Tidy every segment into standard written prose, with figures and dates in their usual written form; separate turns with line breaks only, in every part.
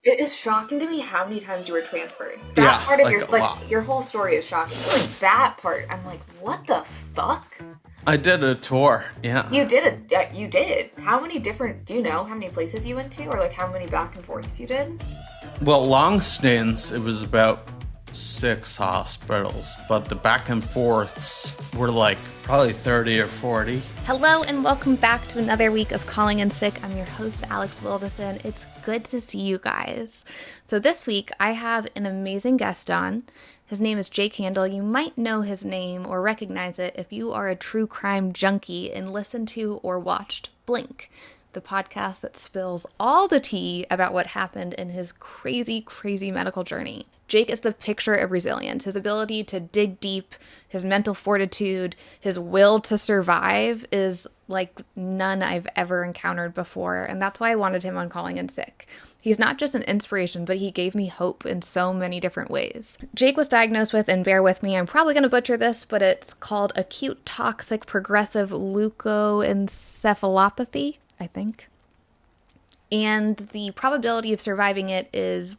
It is shocking to me how many times you were transferred. That
Yeah,
part of
like a lot.
your whole story is shocking. But like that part, I'm like, what the fuck?
I did a tour, yeah.
You did it. Yeah, you did. How many different? Do you know how many places you went to, or like how many back and forths you did?
Well, long stints, it was about 6 hospitals, but the back and forths were like probably 30 or 40.
Hello and welcome back to another week of Calling in Sick. I'm your host, Alex Wildeson. It's good to see you guys. So this week I have an amazing guest on. His name is Jake Haendel. You might know his name or recognize it if you are a true crime junkie and listened to or watched Blink, the podcast that spills all the tea about what happened in his crazy, crazy medical journey. Jake is the picture of resilience. His ability to dig deep, his mental fortitude, his will to survive is like none I've ever encountered before, and that's why I wanted him on Calling in Sick. He's not just an inspiration, but he gave me hope in so many different ways. Jake was diagnosed with, and bear with me, I'm probably going to butcher this, but it's called Acute Toxic Progressive Leukoencephalopathy, I think. And the probability of surviving it is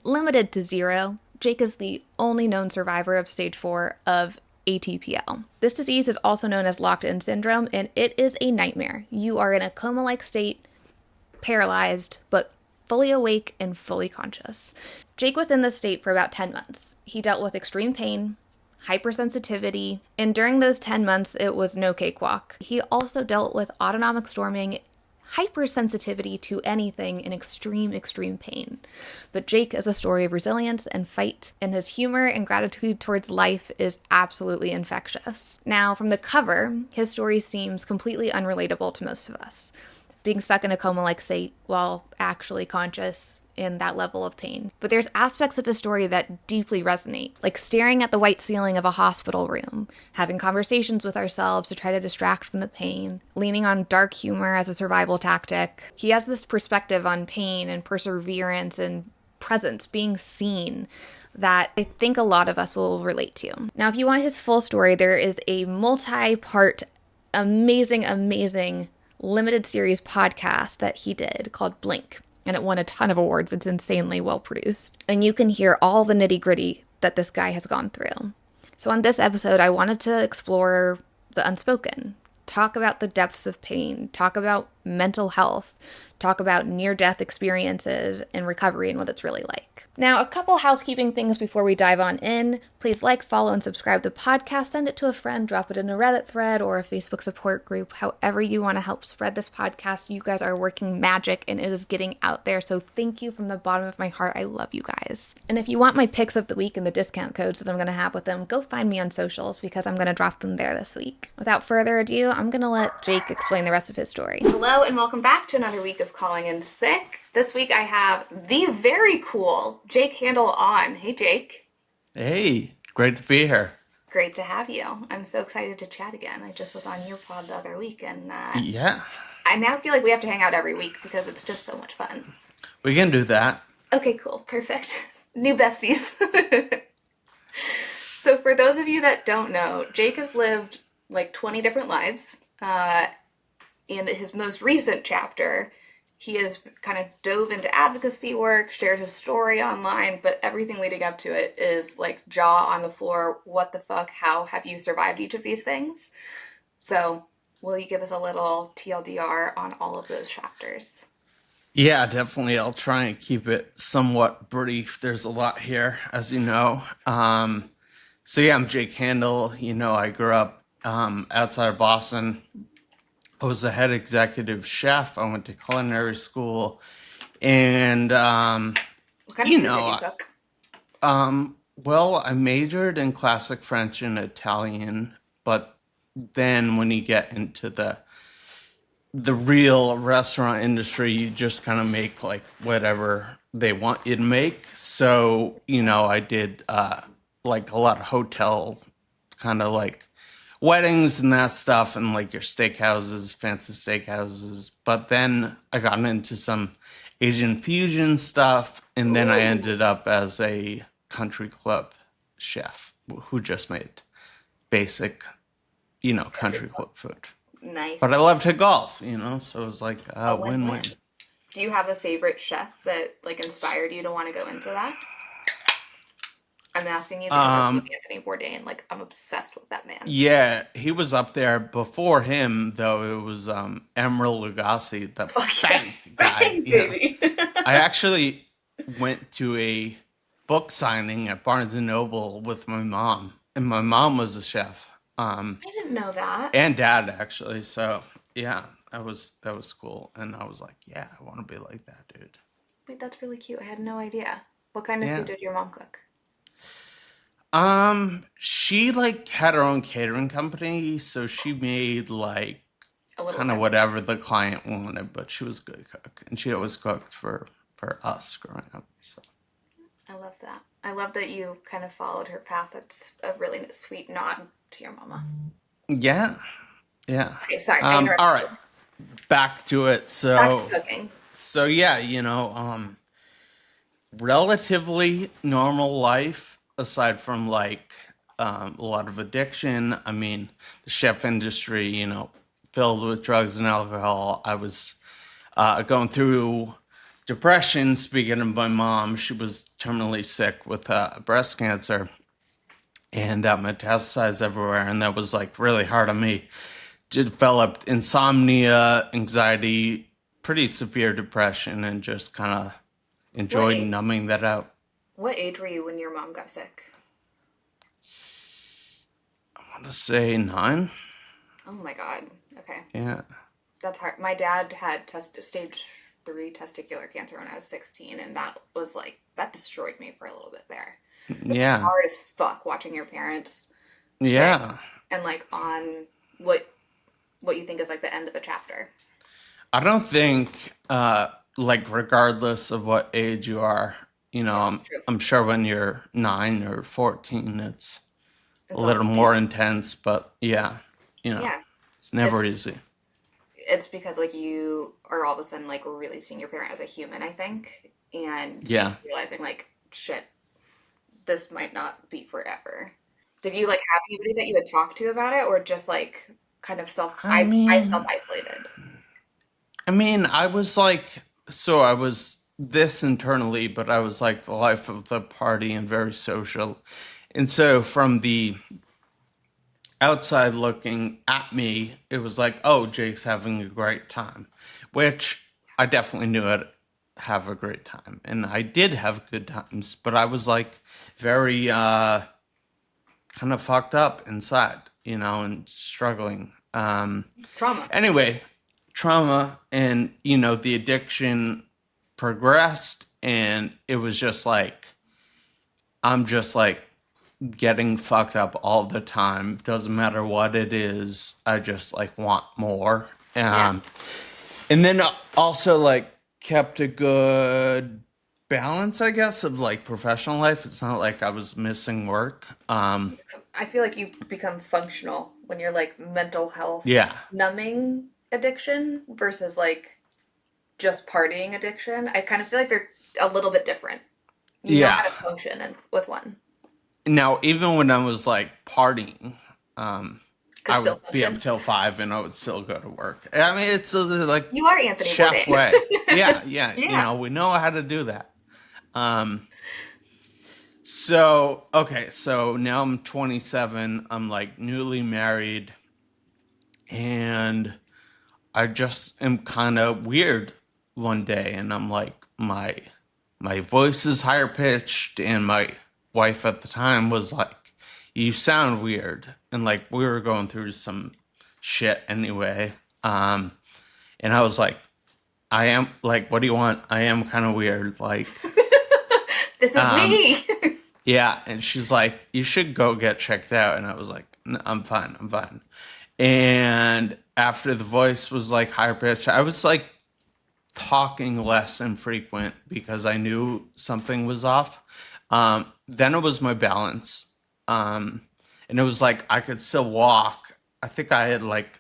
limited to 0. Jake is the only known survivor of stage 4 of ATPL. This disease is also known as locked-in syndrome, and it is a nightmare. You are in a coma-like state, paralyzed, but fully awake and fully conscious. Jake was in this state for about 10 months. He dealt with extreme pain, hypersensitivity, and during those 10 months, it was no cakewalk. He also dealt with autonomic storming, hypersensitivity to anything, and extreme pain. But Jake is a story of resilience and fight, and his humor and gratitude towards life is absolutely infectious. Now, from the cover, his story seems completely unrelatable to most of us. Being stuck in a coma-like state while actually conscious in that level of pain. But there's aspects of his story that deeply resonate, like staring at the white ceiling of a hospital room, having conversations with ourselves to try to distract from the pain, leaning on dark humor as a survival tactic. He has this perspective on pain and perseverance and presence, being seen, that I think a lot of us will relate to. Now, if you want his full story, there is a multi-part, amazing limited series podcast that he did called Blink. And it won a ton of awards. It's insanely well produced. And you can hear all the nitty gritty that this guy has gone through. So on this episode, I wanted to explore the unspoken, talk about the depths of pain, talk about mental health, talk about near-death experiences and recovery and what it's really like. Now, a couple housekeeping things before we dive on in. Please like, follow, and subscribe to the podcast. Send it to a friend, drop it in a Reddit thread or a Facebook support group. However you want to help spread this podcast, you guys are working magic and it is getting out there. So thank you from the bottom of my heart. I love you guys. And if you want my picks of the week and the discount codes that I'm going to have with them, go find me on socials because I'm going to drop them there this week. Without further ado, I'm going to let Jake explain the rest of his story.
Hello and welcome back to another week of Calling in Sick. This week I have the very cool Jake Haendel on. Hey, Jake.
Hey, great to be here.
Great to have you. I'm so excited to chat again. I just was on your pod the other week, and
Yeah,
I now feel like we have to hang out every week because it's just so much fun.
we can do that.
Okay, cool. Perfect. New besties. So for those of you that don't know, Jake has lived like 20 different lives. In his most recent chapter, he has kind of dove into advocacy work, shared his story online, but everything leading up to it is like jaw on the floor. What the fuck? How have you survived each of these things? So will you give us a little TLDR on all of those chapters?
Yeah, definitely. I'll try and keep it somewhat brief. There's a lot here, as you know. So yeah, I'm Jake Haendel. You know, I grew up outside of Boston. I was the head executive chef. I went to culinary school, and
What kind of food did you cook?
well, I majored in classic French and Italian, but then when you get into the real restaurant industry, you just kind of make like whatever they want you to make. So, you know, I did like a lot of hotel kind of like weddings and that stuff, and like your steakhouses, fancy steakhouses. But then I got into some Asian fusion stuff, and then I ended up as a country club chef who just made basic, you know, country club food.
Nice.
But I love to golf, you know, so it was like a win-win.
Do you have a favorite chef that like inspired you to want to go into that? I'm asking you because I love Anthony Bourdain. Like I'm obsessed with that man.
Yeah, he was up there. Before him, though, it was Emeril Lagasse, the
Fuck
bang
yeah.
guy.
Bang, baby.
I actually went to a book signing at Barnes and Noble with my mom, and my mom was a chef,
I didn't know that.
and dad actually. So yeah, that was cool, and I was like, yeah, I want to be like that, dude.
Wait, that's really cute. I had no idea. What kind of
Yeah.
food did your mom cook?
She like had her own catering company, so she made like
A little
kind of
bit.
whatever the client wanted, but she was a good cook, and she always cooked for us growing up. So
I love that. I love that you kind of followed her path. That's a really sweet nod to your mama.
yeah, yeah.
Okay, sorry, I interrupted.
All right, back to it.
Back
So
to cooking.
so yeah, relatively normal life aside from like a lot of addiction. I mean, the chef industry, filled with drugs and alcohol. I was going through depression. Speaking of my mom, she was terminally sick with breast cancer, and that metastasized everywhere, and that was like really hard on me. Developed insomnia, anxiety, pretty severe depression, and just kind of enjoyed
What?
numbing that out.
What age were you when your mom got sick?
I want to say 9.
Oh my god. Okay.
Yeah.
That's hard. My dad had stage 3 testicular cancer when I was 16, and that was like, that destroyed me for a little bit there. It's
Yeah.
hard as fuck watching your parents sick
Yeah.
and like on what you think is like the end of a chapter.
I don't think, like, regardless of what age you are,
True.
I'm sure when you're 9 or 14, it's a
It's
little
almost
more intense, but yeah,
yeah.
it's never easy.
It's because like you are all of a sudden like really seeing your parent as a human, I think, and
Yeah.
realizing like shit, this might not be forever. Did you like have anybody that you had talked to about it, or just like kind of
I mean,
self isolated?
I was like, so I was this internally, but I was like the life of the party and very social. And so from the outside looking at me, it was like, oh, Jake's having a great time, which I definitely knew I'd have a great time. And I did have good times, but I was like very kind of fucked up inside, and struggling.
Trauma.
Anyway, trauma and, the addiction progressed, and it was just like, I'm just like getting fucked up all the time. Doesn't matter what it is. I just like want more.
Yeah.
And then also like kept a good balance, I guess, of like professional life. It's not like I was missing work.
I feel like you become functional when you're like mental health
Yeah.
numbing addiction versus like just partying addiction. I kind of feel like they're a little bit different. You know
Yeah.
how to function with one.
Now, even when I was like partying,
Could
I
still
would be up
function.
till 5 and I would still go to work. I mean, it's like
You are Anthony
chef
Bourdain.
way. Yeah.
Yeah.
We know how to do that. So, okay, so now I'm 27. I'm like newly married, and I just am kind of weird one day, and I'm like, my voice is higher pitched, and my wife at the time was like, you sound weird. And like we were going through some shit anyway. And I was like, I am like, what do you want? I am kind of weird. Like,
This is me.
yeah. And she's like, you should go get checked out. And I was like, no, I'm fine. I'm fine. And after the voice was like higher pitched, I was like talking less and frequent because I knew something was off. Then it was my balance. And it was like I could still walk. I think I had like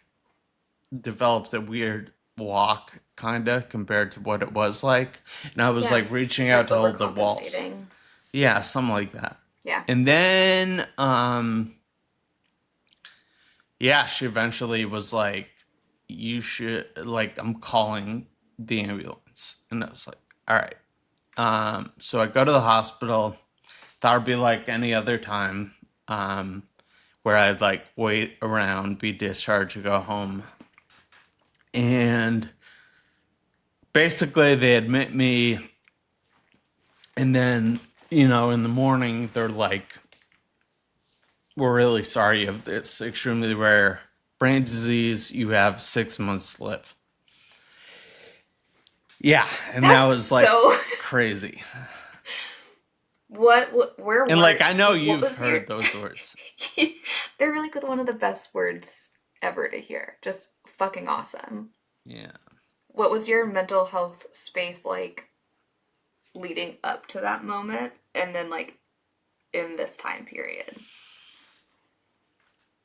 developed a weird walk kind of compared to what it was like. And I was
Yeah.
like reaching out to hold the walls.
Overcompensating.
Yeah, something like that.
Yeah.
And then yeah, she eventually was like, you should, like, I'm calling the ambulance. And I was like, all right. So I go to the hospital. Thought it'd be like any other time, where I'd like wait around, be discharged, go home. And basically they admit me, and then, in the morning they're like, we're really sorry you have this extremely rare brain disease. You have 6 months to live. Yeah, and that was like
so
crazy.
where
And
were
like, I know
what
you've
was
heard those words.
They're like one of the best words ever to hear. Just fucking awesome.
Yeah.
What was your mental health space like leading up to that moment, and then like in this time period?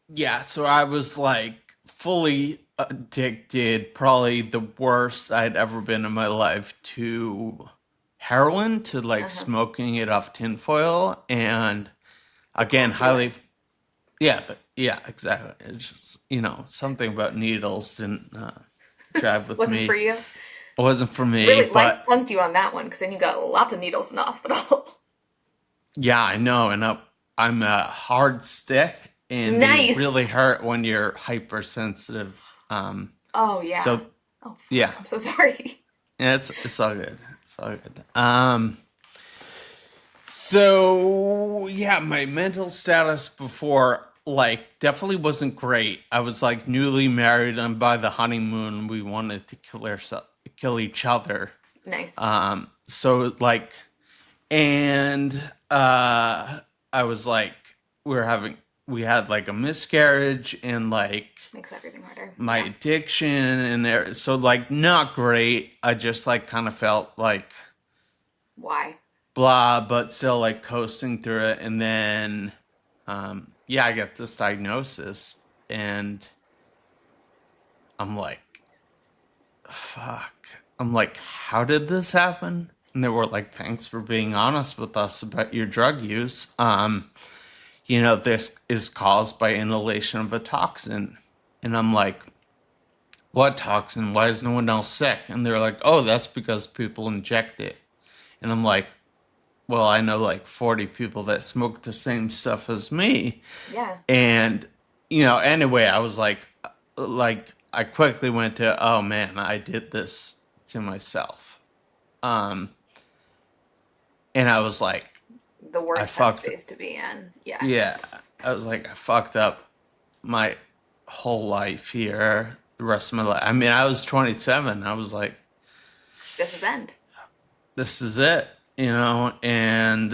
Yeah, so I was like fully addicted, probably the worst I'd ever been in my life, to heroin, to like smoking it off tinfoil. And again, highly, yeah, exactly. It's just, something about needles didn't jive with
Wasn't
me.
for you?
It wasn't for me,
Really, life
but
punked you on that one, because then you got lots of needles in the hospital.
yeah, I know. And I'm a hard stick, and they
Nice.
really hurt when you're hypersensitive.
Oh yeah.
So
oh fuck,
yeah.
I'm so sorry.
Yeah, it's all good. It's all good. So yeah, my mental status before, like, definitely wasn't great. I was like newly married, and by the honeymoon we wanted to kill each other.
Nice.
So like, and I was like, we had like a miscarriage, and like
Makes everything harder.
my addiction, and there, so like not great. I just like kind of felt like
Why?
blah, but still like coasting through it. And then I got this diagnosis, and I'm like, fuck. I'm like, how did this happen? And they were like, thanks for being honest with us about your drug use. This is caused by inhalation of a toxin. And I'm like, what toxin? Why is no one else sick? And they're like, oh, that's because people inject it. And I'm like, well, I know like 40 people that smoke the same stuff as me.
Yeah.
And, anyway, I was like, I quickly went to, oh man, I did this to myself. And I was like,
The worst headspace to be in. Yeah.
yeah, I was like, I fucked up my whole life here, the rest of my life. I mean, I was 27. I was like,
This is end.
this is it, and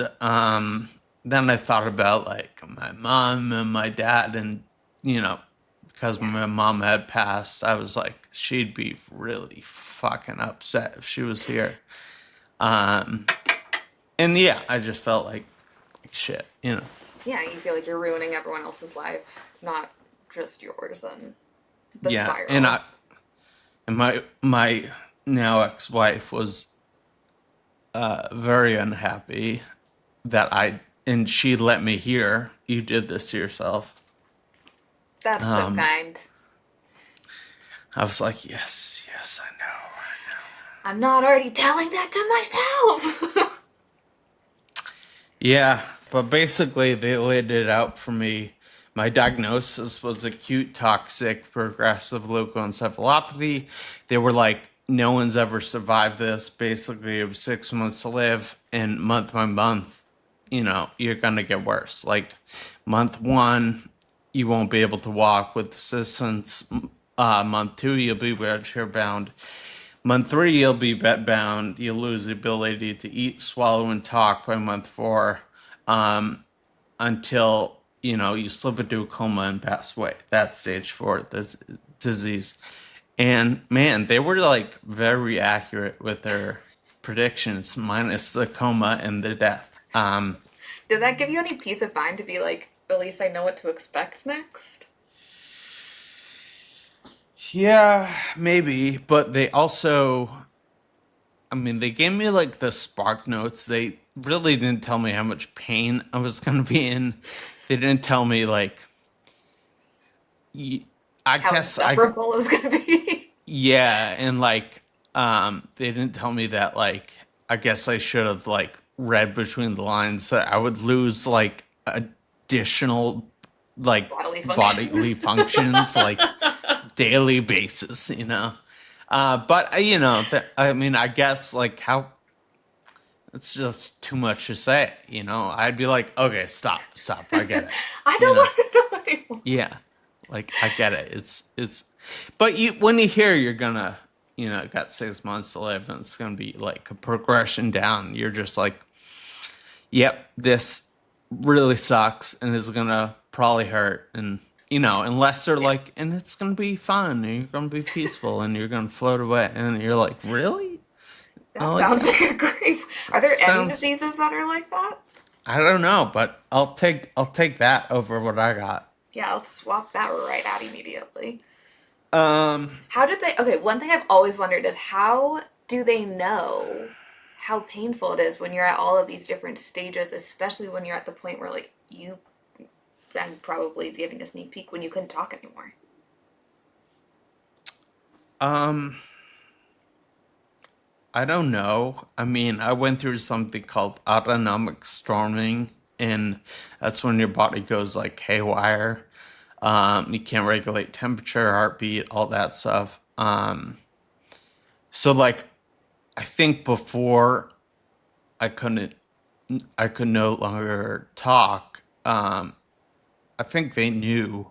then I thought about like my mom and my dad, and because my mom had passed, I was like, she'd be really fucking upset if she was here. And yeah, I just felt like shit,
Yeah, you feel like you're ruining everyone else's life, not just yours, and the spiral.
And my now ex-wife was very unhappy that and she let me hear, you did this to yourself.
That's so kind.
I was like, yes, I know.
I'm not already telling that to myself.
Yeah, but basically they laid it out for me. My diagnosis was acute toxic progressive leukoencephalopathy. They were like, no one's ever survived this. Basically, it was 6 months to live, and month by month, you're going to get worse. Like, month 1, you won't be able to walk with assistance. Month 2, you'll be wheelchair bound. Month 3, you'll be bed bound. You'll lose the ability to eat, swallow, and talk by month 4, until, you slip into a coma and pass away. That's stage 4, this disease. And man, they were like very accurate with their predictions, minus the coma and the death.
Did that give you any peace of mind to be like, at least I know what to expect next?
Yeah, maybe. But they also, they gave me like the spark notes. They really didn't tell me how much pain I was going to be in. They didn't tell me like,
how insufferable it was going to be.
Yeah, and like, They didn't tell me that, like, I guess I should have, like, read between the lines that I would lose, like, additional, like,
Bodily
bodily
functions.
functions, like, daily basis, you know? But, I mean, I guess, like, how, it's just too much to say, you know? I'd be like, okay, stop, I get it,
I
you
don't
know?
want to know anymore.
Yeah, like I get it. But when you hear you're gonna, got 6 months to live and it's gonna be like a progression down, you're just like, yep, this really sucks and it's gonna probably hurt. And, unless they're
Yeah.
like, and it's gonna be fun and you're gonna be peaceful and you're gonna float away. And you're like, really?
That
Oh,
sounds
yeah.
like a great. Are there any
Sounds,
diseases that are like that?
I don't know, but I'll take that over what I got.
Yeah, I'll swap that right out immediately.
Um,
How did they? Okay, one thing I've always wondered is how do they know how painful it is when you're at all of these different stages, especially when you're at the point where, like, you. I'm probably giving a sneak peek when you couldn't talk anymore.
um, I don't know. I mean, I went through something called autonomic storming, and that's when your body goes like haywire. You can't regulate temperature, heartbeat, all that stuff. So like, I think before I couldn't, I could no longer talk. I think they knew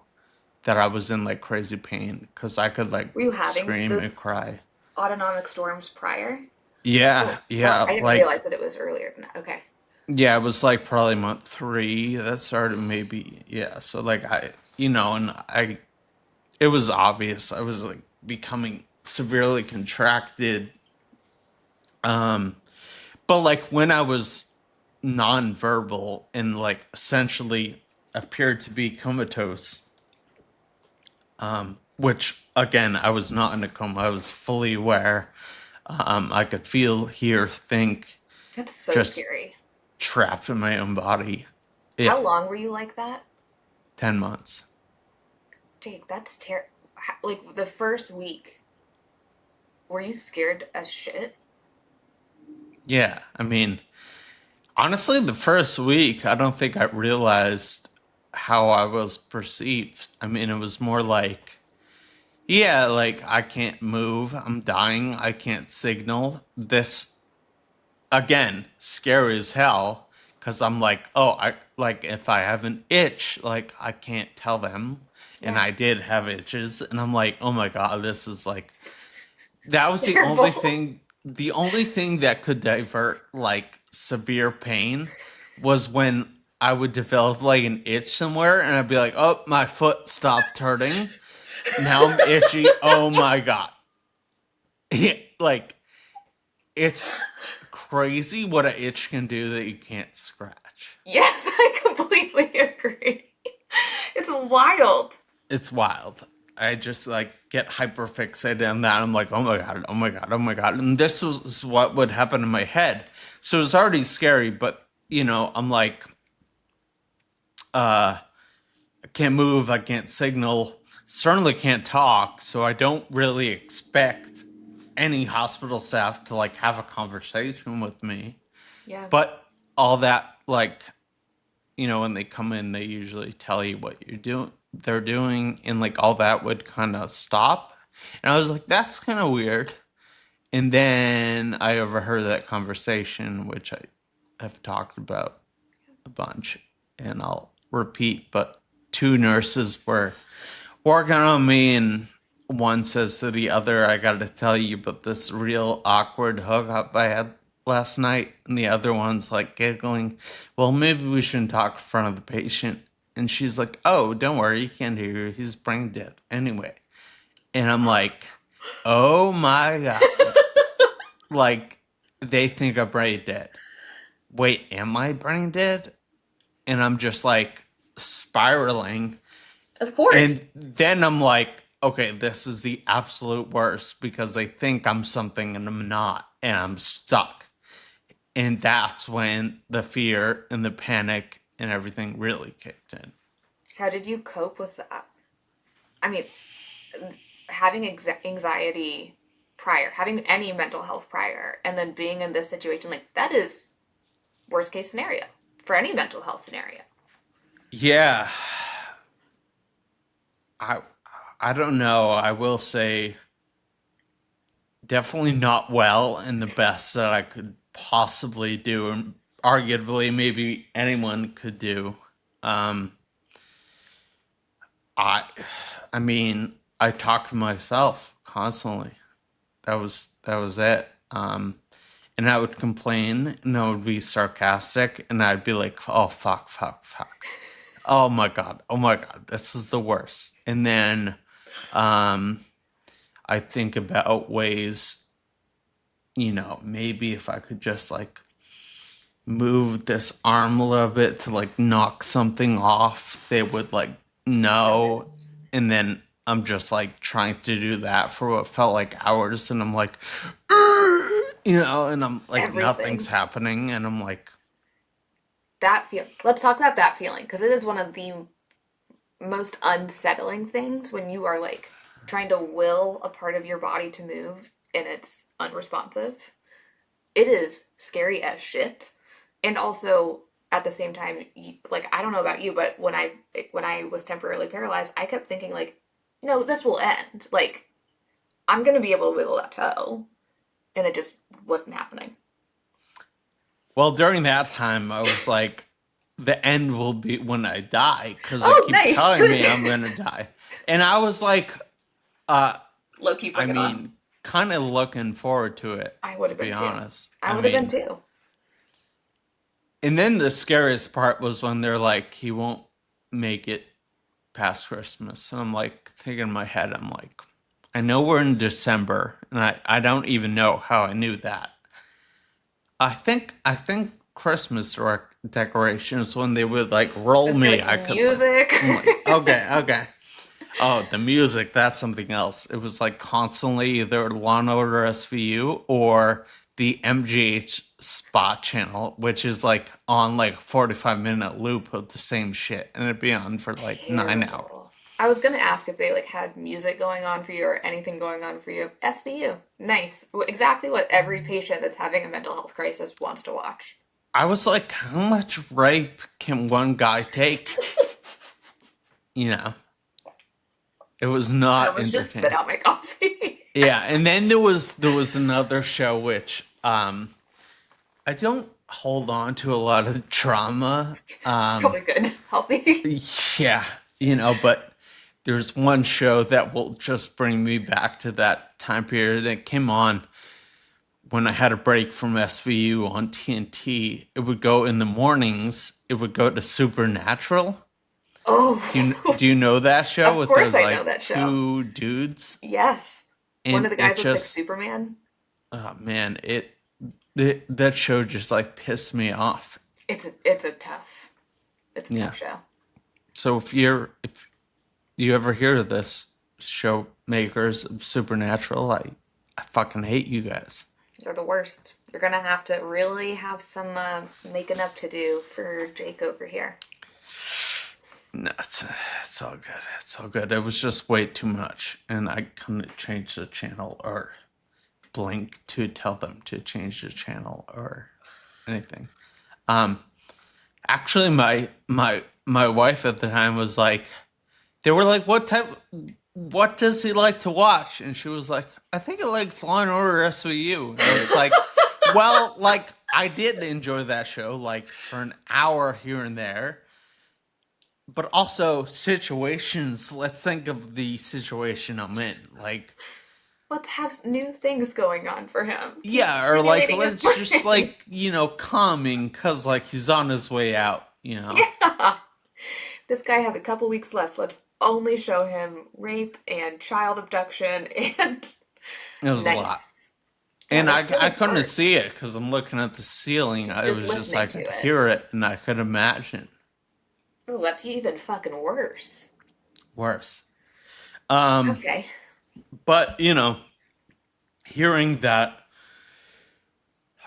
that I was in like crazy pain because I could like
Were you having
scream
those
and cry.
autonomic storms prior?
Yeah,
Oh,
yeah,
I didn't
like
realize that it was earlier than that. Okay.
yeah, it was like probably month 3 that started maybe. Yeah, so like and it was obvious I was like becoming severely contracted. Um, but like when I was nonverbal and like essentially appeared to be comatose, which again I was not in a coma. I was fully aware. I could feel, hear, think,
That's so
just
scary.
trapped in my own body. Yeah,
How long were you like that?
10 months.
Jake, that's terrible. Like, the first week, were you scared as shit?
Yeah, I mean, honestly, the first week, I don't think I realized how I was perceived. I mean, it was more like, yeah, like I can't move, I'm dying, I can't signal. This, again, scary as hell, because I'm like, oh, I like if I have an itch, like I can't tell them. And
Yeah.
I did have itches, and I'm like, oh my God, this is like, that was
Terrible.
the only thing that could divert like severe pain was when I would develop like an itch somewhere and I'd be like, "Oh, my foot stopped hurting. Now I'm itchy. Oh my God." Yeah, like it's crazy what an itch can do that you can't scratch.
Yes, I completely agree. It's wild.
It's wild. I just like get hyper fixated on that. I'm like, oh my God, oh my God, oh my God. And this was what would happen in my head. So it was already scary, but I'm like, I can't move, I can't signal, certainly can't talk. So I don't really expect any hospital staff to like have a conversation with me.
Yeah.
But all that, like, when they come in, they usually tell you what they're doing, and like all that would kind of stop. And I was like, that's kind of weird. And then I overheard that conversation, which I have talked about a bunch, and I'll repeat. But two nurses were working on me, and one says to the other, I got to tell you about this real awkward hookup I had last night. And the other one's like giggling, well, maybe we shouldn't talk in front of the patient. And she's like, oh, don't worry, you can't hear you. He's brain dead anyway. And I'm like, oh my God. Like, they think I'm brain dead. Wait, am I brain dead? And I'm just like spiraling.
Of course.
And then I'm like, okay, this is the absolute worst because they think I'm something and I'm not, and I'm stuck. And that's when the fear and the panic and everything really kicked in.
How did you cope with that? I mean, having anxiety prior, having any mental health prior, and then being in this situation, like, that is worst case scenario for any mental health scenario.
Yeah. I don't know. I will say definitely not well, and the best that I could possibly do, and arguably maybe anyone could do. Um, I, I mean, I talk to myself constantly. That was it. And I would complain, and I would be sarcastic, and I'd be like, "Oh fuck, fuck, fuck! Oh my god, this is the worst." And then, um, I think about ways, maybe if I could just like move this arm a little bit to like knock something off, they would like know. And then I'm just like trying to do that for what felt like hours, and I'm like, and I'm like,
Everything.
nothing's happening, and I'm like,
That feel. Let's talk about that feeling, because it is one of the most unsettling things when you are like trying to will a part of your body to move and it's unresponsive. It is scary as shit. And also at the same time, like, I don't know about you, but when I was temporarily paralyzed, I kept thinking like, no, this will end. Like, I'm gonna be able to wiggle that toe, and it just wasn't happening.
well, during that time, I was like, the end will be when I die, because they
Oh,
keep
nice.
telling
Good.
me I'm gonna die, and I was like,
Low key,
I
bring it on.
mean, kind of looking forward to it.
I would have
To
been
be
too.
honest,
I would have been
mean,
too.
and then the scariest part was when they're like, he won't make it past Christmas. And I'm like, thinking in my head, I'm like, I know we're in December, and I don't even know how I knew that. I think Christmas decorations, when they would like roll
Just
me,
like
I could
music.
I'm like, okay. Oh, the music, that's something else. It was like constantly either Law and Order SVU or the MGH spot channel, which is like on like 45-minute loop of the same shit, and it'd be on for like 9 hours.
Terrible. I was gonna ask if they like had music going on for you or anything going on for you. SVU, nice. Exactly what every patient that's having a mental health crisis wants to watch.
I was like, how much rape can one guy take? It was
I
not
almost just spit
entertaining.
out my coffee.
Yeah, and then there was another show which I don't hold on to a lot of trauma.
Probably good, healthy.
Yeah, but there's one show that will just bring me back to that time period. It came on when I had a break from SVU on TNT. It would go in the mornings. It would go to Supernatural.
Oh,
Do you know that show?
Of
with
course
those,
I know
like,
that show.
two dudes?
yes. One
And
of the guys
it
looks like
just,
Superman.
oh man, that show just like pissed me off.
It's a tough. It's a
Yeah.
tough show.
So if you ever hear of this, show makers of Supernatural, I fucking hate you guys.
They're the worst. You're gonna have to really have some making up to do for Jake over here.
No, it's all good. It's all good. It was just way too much, and I couldn't change the channel or blink to tell them to change the channel or anything. Actually, my wife at the time was like, they were like, what does he like to watch? And she was like, I think he likes Law and Order SVU. And I was like, well, like, I did enjoy that show, like, for an hour here and there. But also situations, let's think of the situation I'm in. Like,
Let's have new things going on for him.
yeah, or like,
Stimulating his
let's just
brain.
like, calming, because like he's on his way out.
Yeah. This guy has a couple weeks left. Let's only show him rape and child abduction and
It was a lot.
nice.
And
that's really
I couldn't
hard.
see it because I'm looking at the ceiling. It
Just
was just
listening
I
to
could
it.
hear it, and I could imagine
Oh, that's even fucking worse.
worse.
Okay.
But hearing that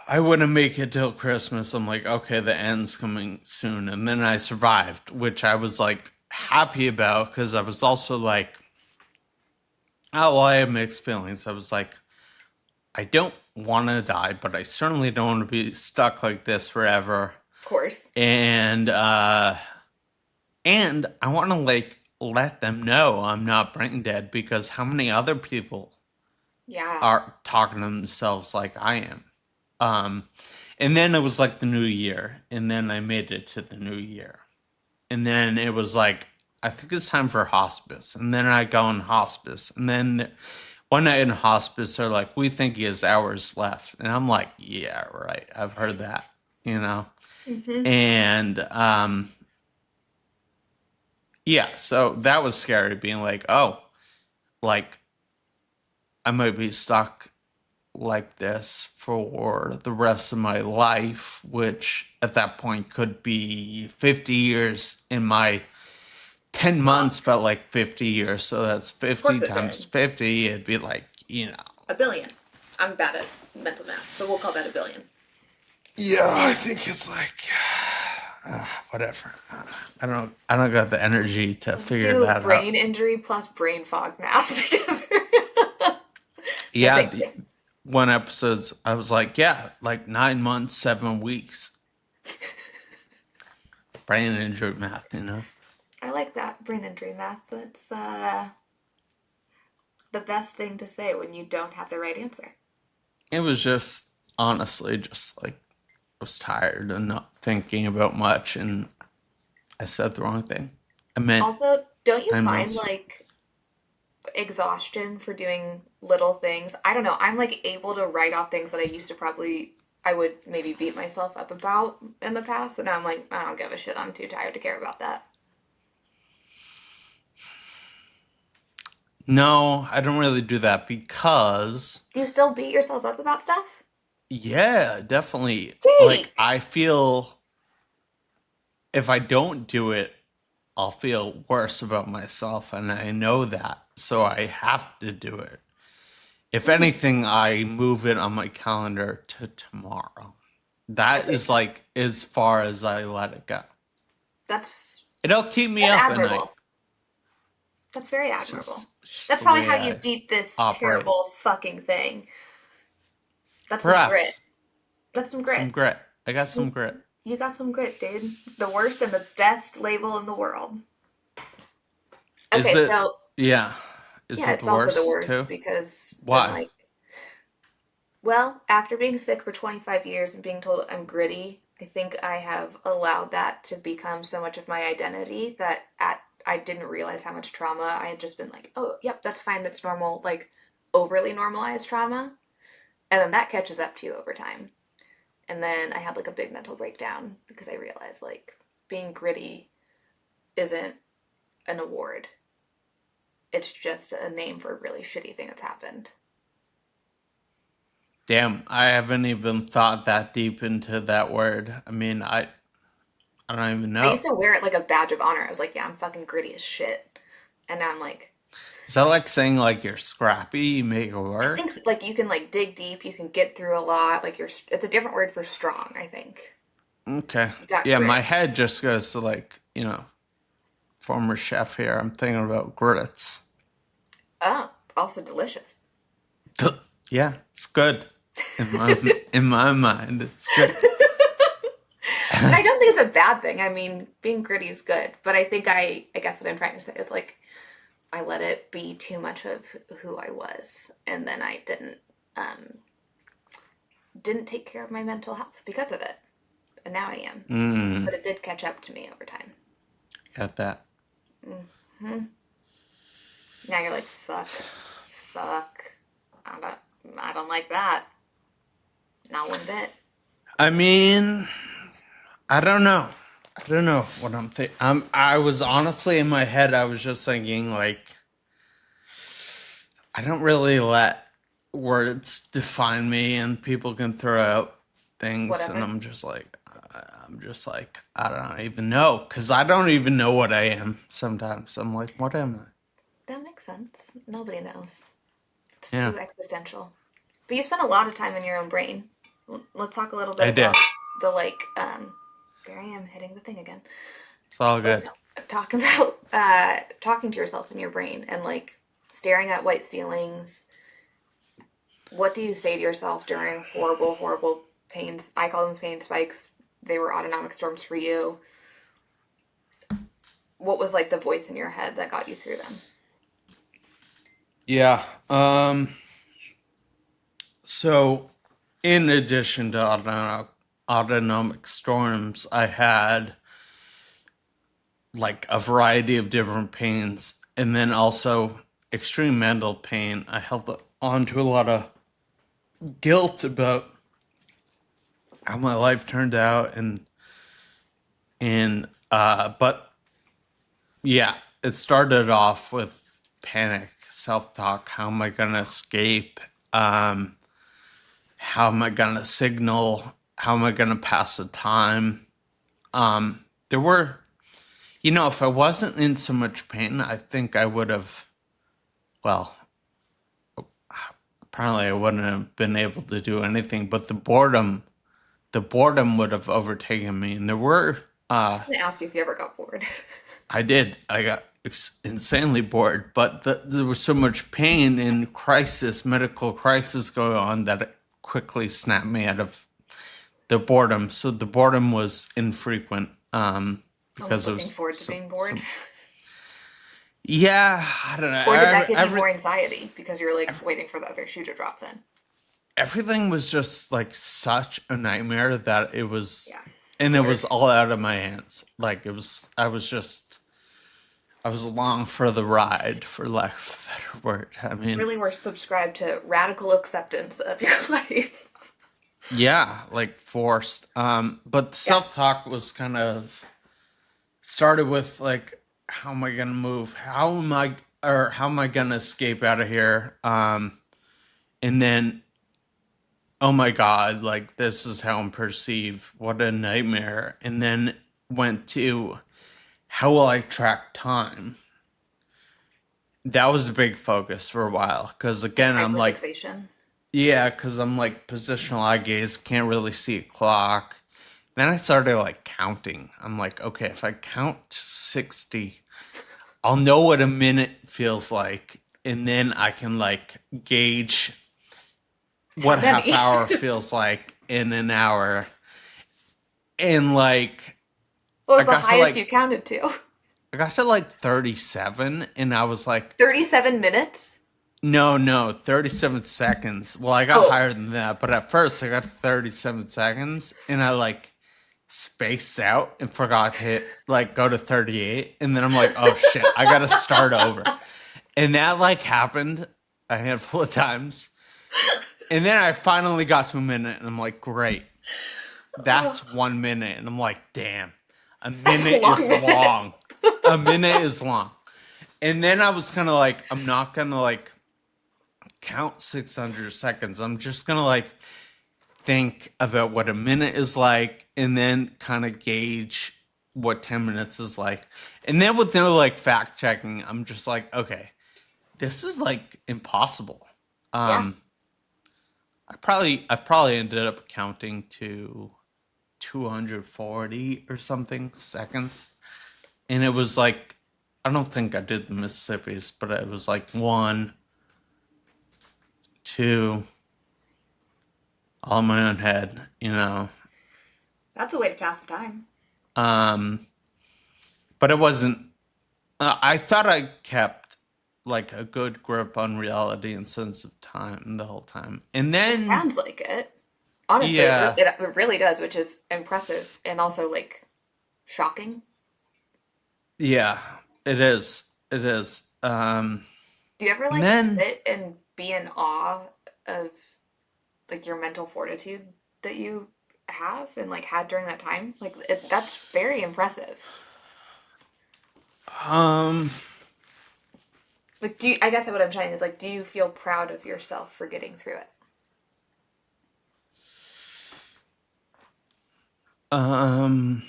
I wouldn't make it till Christmas, I'm like, okay, the end's coming soon, and then I survived, which I was like happy about because I was also like, oh, well, I have mixed feelings. I was like, I don't want to die, but I certainly don't want to be stuck like this forever.
Of course.
And I want to like let them know I'm not brain dead, because how many other people
Yeah.
are talking to themselves like I am? And then it was like the new year, and then I made it to the new year. And then it was like, I think it's time for hospice. And then I go in hospice. And then one night in hospice, they're like, we think he has hours left. And I'm like, yeah, right. I've heard that, you know?
Mm-hmm.
And yeah, so that was scary, being like, oh, like I might be stuck like this for the rest of my life, which at that point could be 50 years. In my 10 months felt like 50 years, so that's 50 times 50. It'd be like, you know,
a billion. I'm bad at mental math, so we'll call that a billion.
yeah, I think it's like whatever. I don't got the energy to figure that out.
Brain injury plus brain fog math together.
Yeah, one episode's, I was like, yeah, like 9 months, 7 weeks. Brain injury math, you know.
I like that, brain injury math. That's the best thing to say when you don't have the right answer.
It was just, honestly, just like, I was tired and not thinking about much, and I said the wrong thing. I meant,
also, don't you
9
find
months.
like exhaustion for doing little things? I don't know. I'm like able to write off things that I would maybe beat myself up about in the past, and now I'm like, I don't give a shit. I'm too tired to care about that.
No, I don't really do that, because
Do you still beat yourself up about stuff?
yeah, definitely.
Jake!
Like, I feel if I don't do it, I'll feel worse about myself, and I know that, so I have to do it. If anything, I move it on my calendar to tomorrow. That is like as far as I let it go. It'll keep me up at night.
That's very admirable.
Just
That's
the
probably
way
how you
I
beat this
operate.
terrible fucking thing. That's
Perhaps.
some grit. That's some grit.
Some grit. I got some grit.
You got some grit, dude. The worst and the best label in the world. Okay, so
yeah. Is
yeah,
it
it's
the
also
worst
the worst
too?
because
Why?
then, like, well, after being sick for 25 years and being told I'm gritty, I think I have allowed that to become so much of my identity that I didn't realize how much trauma I had just been like, oh, yep, that's fine, that's normal, like overly normalized trauma. And then that catches up to you over time. And then I had like a big mental breakdown because I realized like being gritty isn't an award. It's just a name for a really shitty thing that's happened.
Damn, I haven't even thought that deep into that word. I mean, I don't even know.
I used to wear it like a badge of honor. I was like, yeah, I'm fucking gritty as shit. And now I'm like,
is that like saying like you're scrappy, you make it work?
I think like you can like dig deep, you can get through a lot. Like it's a different word for strong, I think.
Okay.
Yeah,
my head just goes to like, you know, former chef here. I'm thinking about grits.
Oh, also delicious.
Yeah, it's good. In my mind, it's good.
And I don't think it's a bad thing. I mean, being gritty is good, but I think I guess what I'm trying to say is like I let it be too much of who I was, and then I didn't take care of my mental health because of it, and now I am. But it did catch up to me over time.
Got that.
Mm-hmm. Now you're like, fuck. I don't like that. Not one bit.
I mean, I don't know what I'm thinking. I was honestly in my head, I was just thinking like, I don't really let words define me, and people can throw out things. Whatever. And I'm just like, I don't even know, because I don't even know what I am sometimes. I'm like, what am I?
That makes sense. Nobody knows. It's too existential. But you spend a lot of time in your own brain. Let's talk a little bit about the like, there I am hitting the thing again.
It's all good.
Let's talk about talking to yourself in your brain and like staring at white ceilings What do you say to yourself during horrible, horrible pains? I call them pain spikes. They were autonomic storms for you. What was like the voice in your head that got you through them?
Yeah. So, in addition to autonomic storms, I had like a variety of different pains, and then also extreme mental pain. I held on to a lot of guilt about how my life turned out, but yeah, it started off with panic, self-talk. How am I gonna escape? How am I gonna signal? How am I gonna pass the time? There were, if I wasn't in so much pain, I think I would have, well, apparently I wouldn't have been able to do anything, but the boredom would have overtaken me. And there were,
I was going to ask you if you ever got bored.
I did, I got insanely bored, but there was so much pain and medical crisis going on that it quickly snapped me out of the boredom. So the boredom was infrequent, because
I
it
was looking
was
forward to being bored.
yeah, I don't know.
Or did that give you more anxiety because you're like waiting for the other shoe to drop then?
Everything was just like such a nightmare that it was,
Yeah.
and it was all out of my hands. Like I was along for the ride, for lack of a better word. I mean,
Really were subscribed to radical acceptance of your life.
yeah, like forced. But self-talk was kind of started with like, how am I gonna move? How am I gonna escape out of here? And then, oh my God, like this is how I'm perceived. What a nightmare. And then went to, how will I track time? That was a big focus for a while. Because again, I'm like,
Hyperfixation.
yeah, because I'm like positional eye gaze, can't really see a clock. Then I started like counting. I'm like, okay, if I count to 60, I'll know what a minute feels like. And then I can like gauge what
How
half
many?
hour feels like in an hour. And like,
What
I
was the
got to
highest
like,
you counted to?
I got to like 37, and I was like,
37 minutes?
no, 37 seconds. Well, I got
Oh,
higher than that, but at first I got 37 seconds, and I like spaced out and forgot to hit, like, go to 38. And then I'm like, oh shit, I gotta start over. And that like happened a handful of times. And then I finally got to a minute, and I'm like, great, that's 1 minute. And I'm like, damn, a
that's
minute
a long
is
minute.
long. A minute is long. And then I was kind of like, I'm not gonna like count 600 seconds. I'm just gonna like think about what a minute is like, and then kind of gauge what 10 minutes is like. And then with no like fact checking, I'm just like, okay, this is like impossible.
Yeah.
I probably ended up counting to 240 or something seconds. And it was like, I don't think I did the Mississippi's, but it was like 1, 2, all in my own head,
That's a way to pass the time.
But it wasn't. I thought I kept like a good grip on reality and sense of time the whole time, and
It
then
sounds like it. Honestly,
yeah,
it really does, which is impressive and also like shocking.
yeah, it is. It is.
Do you ever
And
like
then
sit and be in awe of like your mental fortitude that you have and like had during that time? Like that's very impressive.
um,
Like, I guess what I'm saying is like, do you feel proud of yourself for getting through it?
um,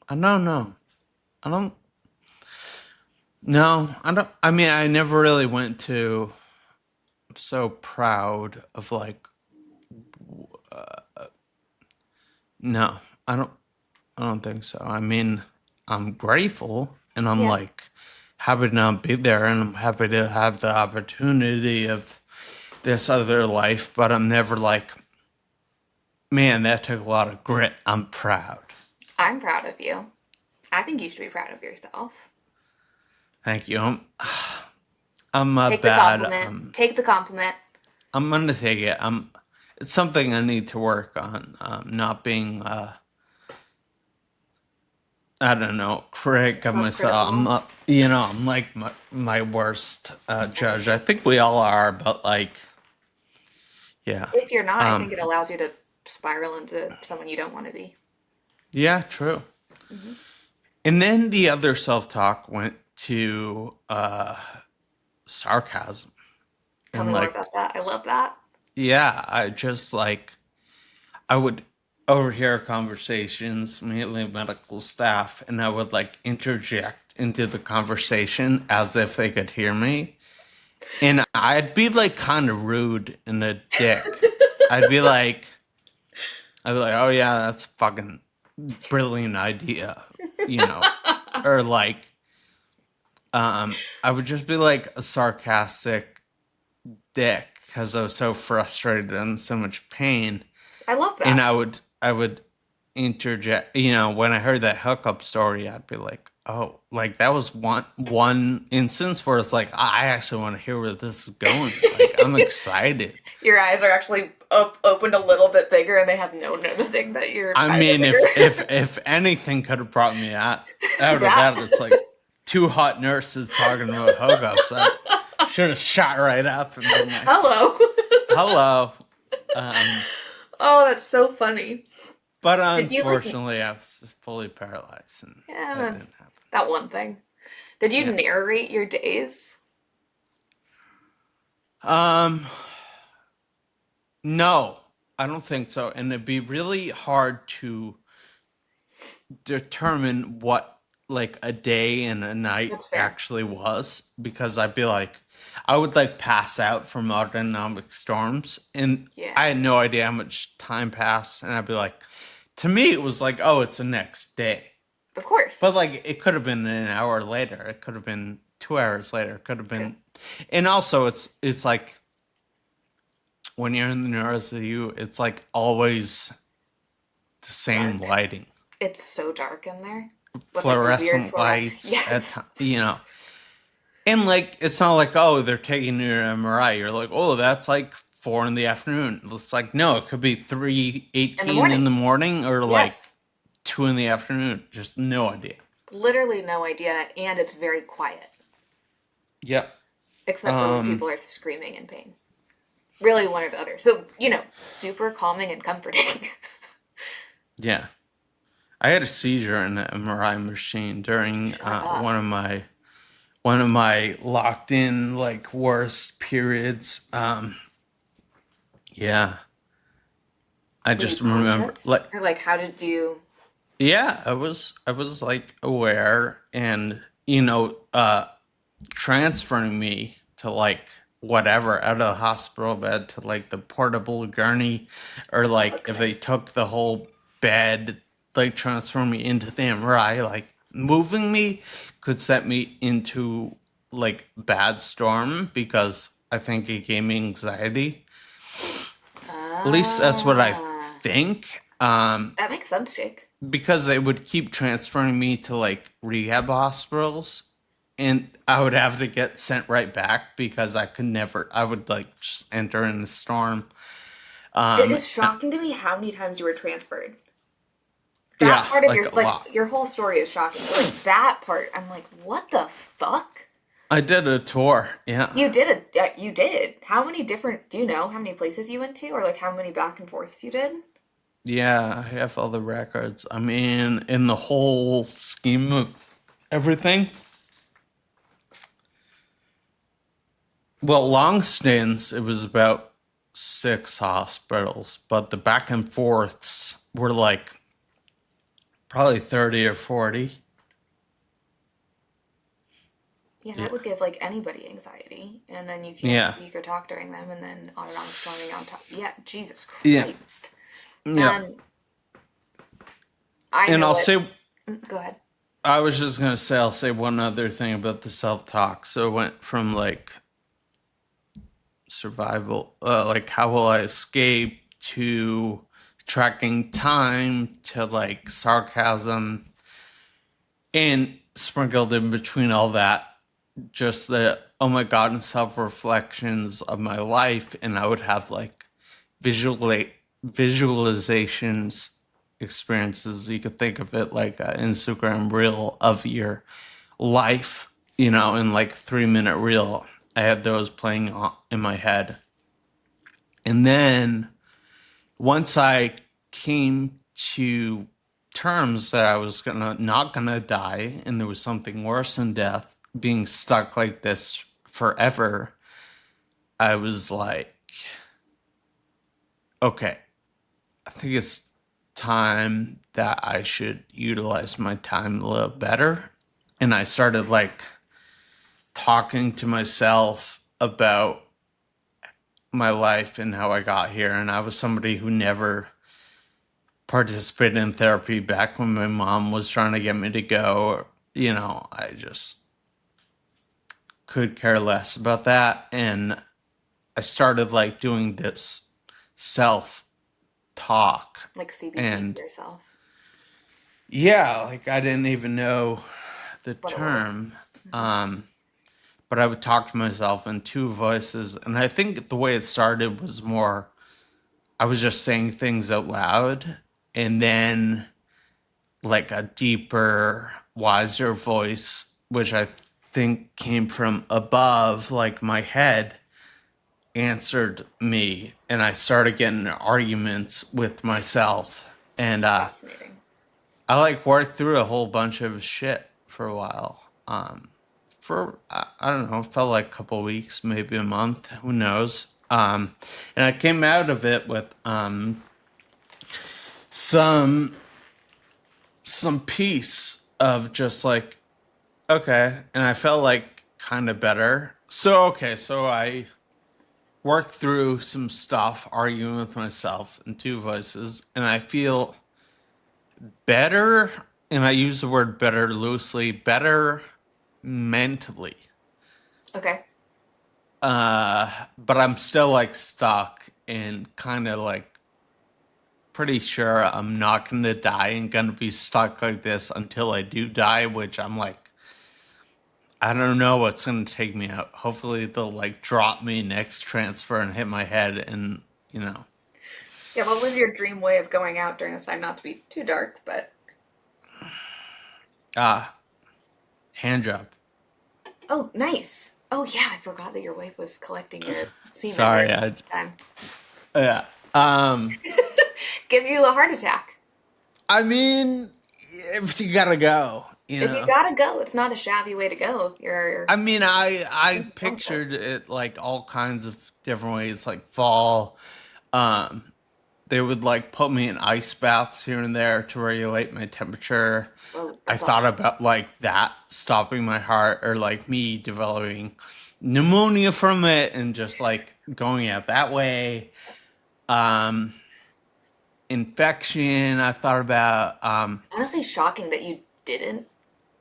I don't know. I don't. No, I don't. I mean, I never really went to so proud of like. No, I don't. I don't think so. I mean, I'm grateful, and I'm
Yeah.
like happy to not be there, and I'm happy to have the opportunity of this other life, but I'm never like, man, that took a lot of grit. I'm proud.
I'm proud of you. I think you should be proud of yourself.
Thank you. I'm
Take the
bad.
compliment. Take the compliment.
I'm gonna take it. It's something I need to work on. Not being, I don't know, critic of myself. I'm not, I'm like my worst judge. I think we all are, but like, yeah.
If you're not, I think it allows you to spiral into someone you don't want to be.
Yeah, true. And then the other self-talk went to sarcasm.
Tell me more about that. I love that.
Yeah, I just like, I would overhear conversations, mainly medical staff, and I would like interject into the conversation as if they could hear me. And I'd be like kind of rude and a dick. I'd be like, oh yeah, that's a fucking brilliant idea, or like, I would just be like a sarcastic dick because I was so frustrated and so much pain.
I love that.
And I would interject, when I heard that hookup story, I'd be like, oh, like that was one instance where it's like, I actually want to hear where this is going. Like, I'm excited.
Your eyes are actually opened a little bit bigger, and they have no noticing that you're.
I mean, if anything could have brought me out of that, it's like two hot nurses talking about hookups. I should have shot right up and been like, hello.
Oh, that's so funny.
But unfortunately, I was fully paralyzed, and that didn't happen.
That one thing. Did you narrate your days?
No, I don't think so. And it'd be really hard to determine what like a day and a night actually was, because I'd be like, I would like pass out from autonomic storms, and I had no idea how much time passed, and I'd be like, to me it was like, oh, it's the next day.
Of course.
But like, it could have been an hour later, it could have been 2 hours later, it could have been, and also it's like, when you're in the NeuroCU, it's like always the same lighting.
It's so dark in there.
Fluorescent lights, and like, it's not like, oh, they're taking your MRI. You're like, oh, that's like 4 PM. It's like, no, it could be 3:18 in the morning, or like 2 PM. Just no idea.
Literally no idea, and it's very quiet.
Yep.
Except for when people are screaming in pain. Really, one or the other. So, super calming and comforting.
Yeah. I had a seizure in the MRI machine during one of my locked in like worst periods. Yeah. I just remember
or like, how did you?
Yeah, I was like aware, and transferring me to like whatever, out of the hospital bed to like the portable gurney, or like if they took the whole bed, like transfer me into the MRI, like moving me could set me into like bad storm, because I think it gave me anxiety. At least that's what I think.
That makes sense, Jake.
Because they would keep transferring me to like rehab hospitals, and I would have to get sent right back because I would like just enter in the storm.
It is shocking to me how many times you were transferred. That part of your whole story is shocking. But like that part, I'm like, what the fuck?
I did a tour. Yeah.
You did you did. How many different? Do you know how many places you went to, or like how many back and forths you did?
Yeah, I have all the records. I mean, in the whole scheme of everything. Well, long stints, it was about 6 hospitals, but the back and forths were like probably 30 or 40.
Yeah, that would give like anybody anxiety, and then you can't speak or talk during them, and then autonomic storming on top. Yeah, Jesus Christ.
Yeah. I'll say.
Go ahead.
I was just gonna say, I'll say one other thing about the self-talk. So it went from like survival, like how will I escape, to tracking time, to like sarcasm, and sprinkled in between all that, just the oh my god and self reflections of my life. And I would have like visualizations, experiences. You could think of it like an Instagram reel of your life, in like 3-minute reel. I had those playing in my head. And then once I came to terms that I was not gonna die, and there was something worse than death, being stuck like this forever, I was like, okay, I think it's time that I should utilize my time a little better. And I started like talking to myself about my life and how I got here. And I was somebody who never participated in therapy back when my mom was trying to get me to go. I just could care less about that. And I started like doing this self talk.
Like CBT
And
yourself.
yeah, like I didn't even know the
What it was.
term. But I would talk to myself in two voices. And I think the way it started was more, I was just saying things out loud. And then like a deeper, wiser voice, which I think came from above, like my head, answered me. And I started getting arguments with myself. And
Fascinating.
I like worked through a whole bunch of shit for a while. I don't know, it felt like a couple of weeks, maybe a month, who knows. And I came out of it with some peace of just like, okay. And I felt like kind of better. So I worked through some stuff, arguing with myself in two voices, and I feel better. And I use the word better loosely, better mentally.
Okay.
But I'm still like stuck and kind of like pretty sure I'm not going to die and going to be stuck like this until I do die, which I'm like, I don't know what's going to take me out. Hopefully they'll like drop me next transfer and hit my head and,
Yeah, what was your dream way of going out during this time? Not to be too dark, but...
hand job.
Oh, nice. Oh, yeah, I forgot that your wife was collecting your semen.
Sorry,
at the time.
Yeah.
Give you a heart attack.
I mean, if you gotta go,
If you gotta go, it's not a shabby way to go.
I mean, I pictured it like all kinds of different ways, like fall. They would like put me in ice baths here and there to regulate my temperature.
Oh,
I thought about like that stopping my heart, or like me developing pneumonia from it and just like going out that way. Infection, I thought about.
Honestly, shocking that you didn't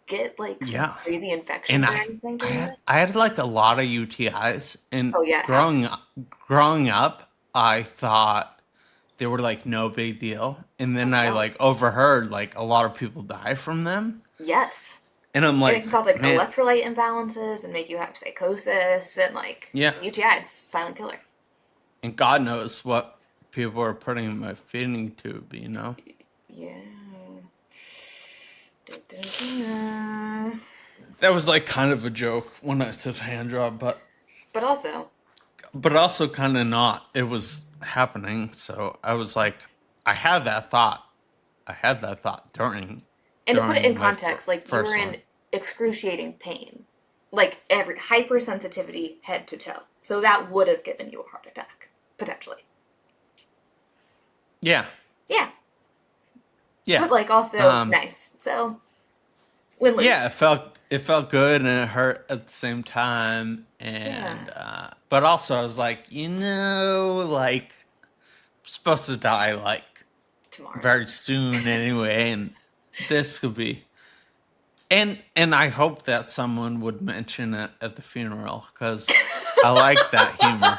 get like some crazy infection
And
or anything during this.
I had like a lot of UTIs, and
Oh, yeah.
growing up, I thought they were like no big deal, and then I like overheard like a lot of people die from them.
Yes.
And I'm like,
And it can cause like
man,
electrolyte imbalances and make you have psychosis and like UTIs, silent killer.
And God knows what people are putting in my feeding tube,
Yeah.
That was like kind of a joke when I said hand job, but also kind of not. It was happening, so I was like, I had that thought during.
And to put it in context, like you were in excruciating pain, like every hypersensitivity head to toe. So that would have given you a heart attack potentially.
Yeah.
Yeah.
Yeah.
But like also nice. So win-lose.
Yeah, it felt good and it hurt at the same time, and but also I was like, like I'm supposed to die like
tomorrow,
very soon anyway, and this could be. And I hope that someone would mention it at the funeral, because I like that humor.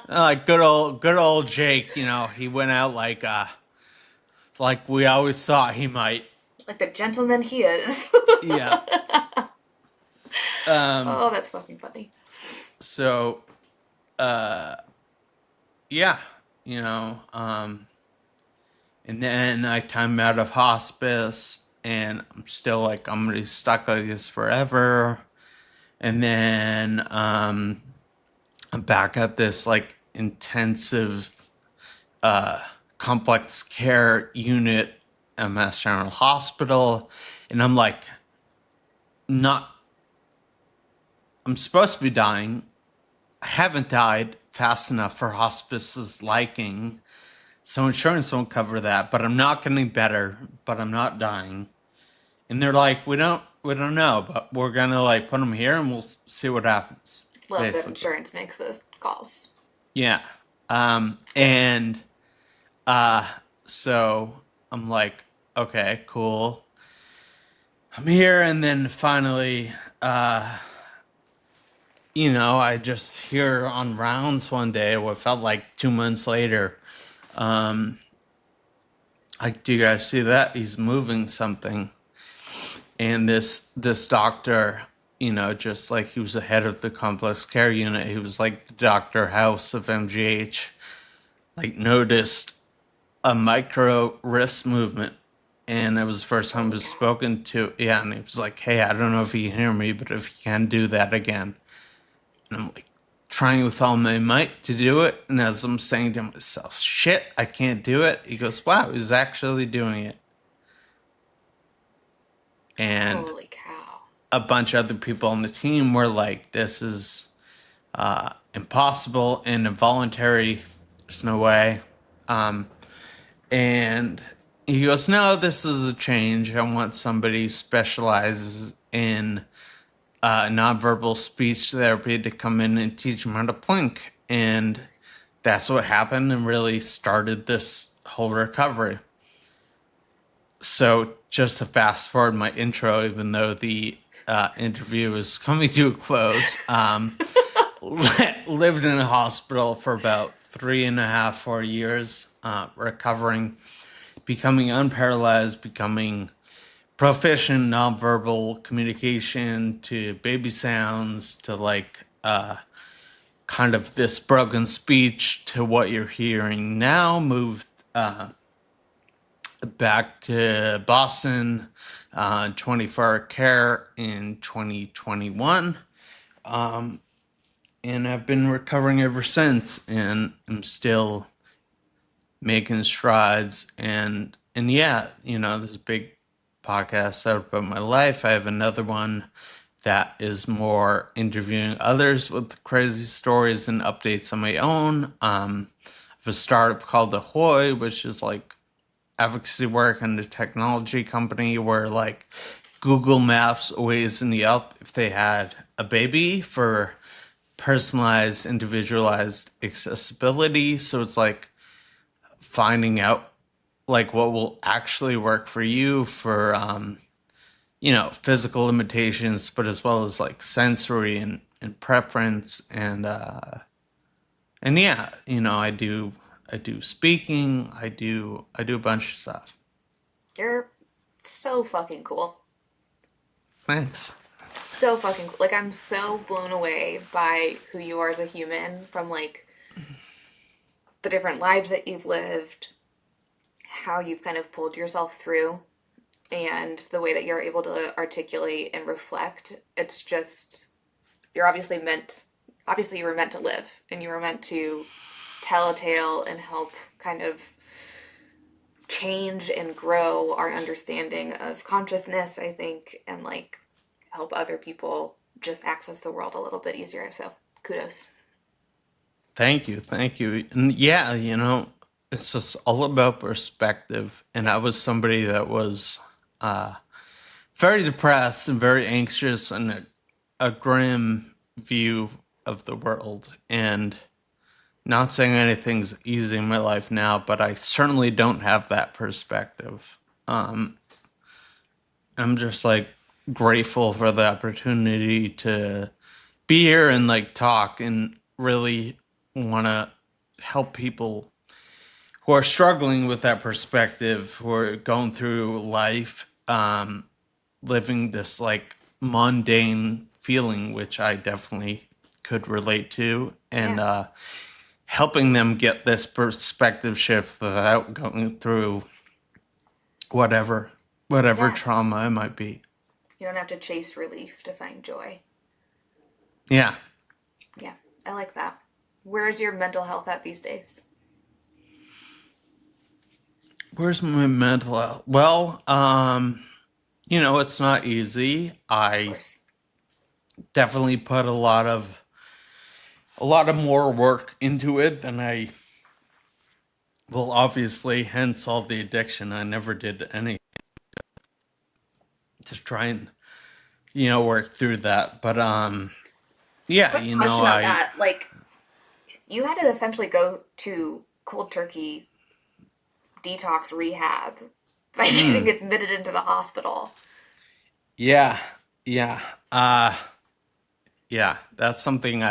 Like good old Jake, you know, he went out like we always thought he might.
Like the gentleman he is.
Yeah.
Oh, that's fucking funny.
So, yeah, you know, and then I time out of hospice, and I'm still like, I'm gonna be stuck like this forever. And then I'm back at this like intensive complex care unit at Mass General Hospital, and I'm like, not. I'm supposed to be dying. I haven't died fast enough for hospice's liking, so insurance won't cover that. But I'm not getting better. But I'm not dying. And they're like, we don't know, but we're gonna like put them here, and we'll see what happens.
Love that
Basically.
insurance makes those calls.
Yeah. So I'm like, okay, cool. I'm here, and then finally, you know, I just hear on rounds one day, what felt like 2 months later, like, do you guys see that? He's moving something. And this doctor, you know, just like he was the head of the complex care unit, he was like the Dr. House of MGH, like noticed a micro wrist movement. And that was the first time I was spoken to. Yeah, and he was like, hey, I don't know if you can hear me, but if you can, do that again. And I'm like, trying with all my might to do it. And as I'm saying to myself, shit, I can't do it. He goes, wow, he's actually doing it. And
holy cow.
a bunch of other people on the team were like, this is impossible and involuntary. There's no way. And he goes, no, this is a change. I want somebody who specializes in nonverbal speech therapy to come in and teach them how to plink. And that's what happened and really started this whole recovery. So just to fast forward my intro, even though the interview is coming to a close, lived in a hospital for about 3.5, 4 years, recovering, becoming unparalyzed, becoming proficient in nonverbal communication, to baby sounds, to like kind of this broken speech, to what you're hearing now. Moved back to Boston, 24-hour care in 2021. And I've been recovering ever since, and I'm still making strides. And yeah, you know, there's a big podcast out about my life. I have another one that is more interviewing others with crazy stories and updates on my own. I have a startup called Ahoy, which is like advocacy work in the technology company where like Google Maps, Waze, and Yelp, if they had a baby for personalized, individualized accessibility. So it's like finding out like what will actually work for you for you know, physical limitations, but as well as like sensory and preference. And yeah, you know, I do speaking, I do a bunch of stuff.
You're so fucking cool.
Thanks.
So fucking cool. Like, I'm so blown away by who you are as a human, from like the different lives that you've lived, how you've kind of pulled yourself through, and the way that you're able to articulate and reflect. It's just, you're obviously you were meant to live, and you were meant to tell a tale and help kind of change and grow our understanding of consciousness, I think, and like help other people just access the world a little bit easier. So kudos.
Thank you. And yeah, you know, it's just all about perspective. And I was somebody that was very depressed and very anxious, and a grim view of the world. And not saying anything's easy in my life now, but I certainly don't have that perspective. I'm just like grateful for the opportunity to be here and like talk and really want to help people who are struggling with that perspective, who are going through life, living this like mundane feeling, which I definitely could relate to, and helping them get this perspective shift without going through whatever trauma it might be.
You don't have to chase relief to find joy.
Yeah.
Yeah, I like that. Where's your mental health at these days?
Where's my mental health? Well, it's not easy.
Of
I
course.
definitely put a lot of more work into it than I well, obviously, hence all the addiction. I never did any to try and work through that. But yeah,
Quick question on that. Like, you had to essentially go to cold turkey detox rehab by getting admitted into the hospital.
Yeah, that's something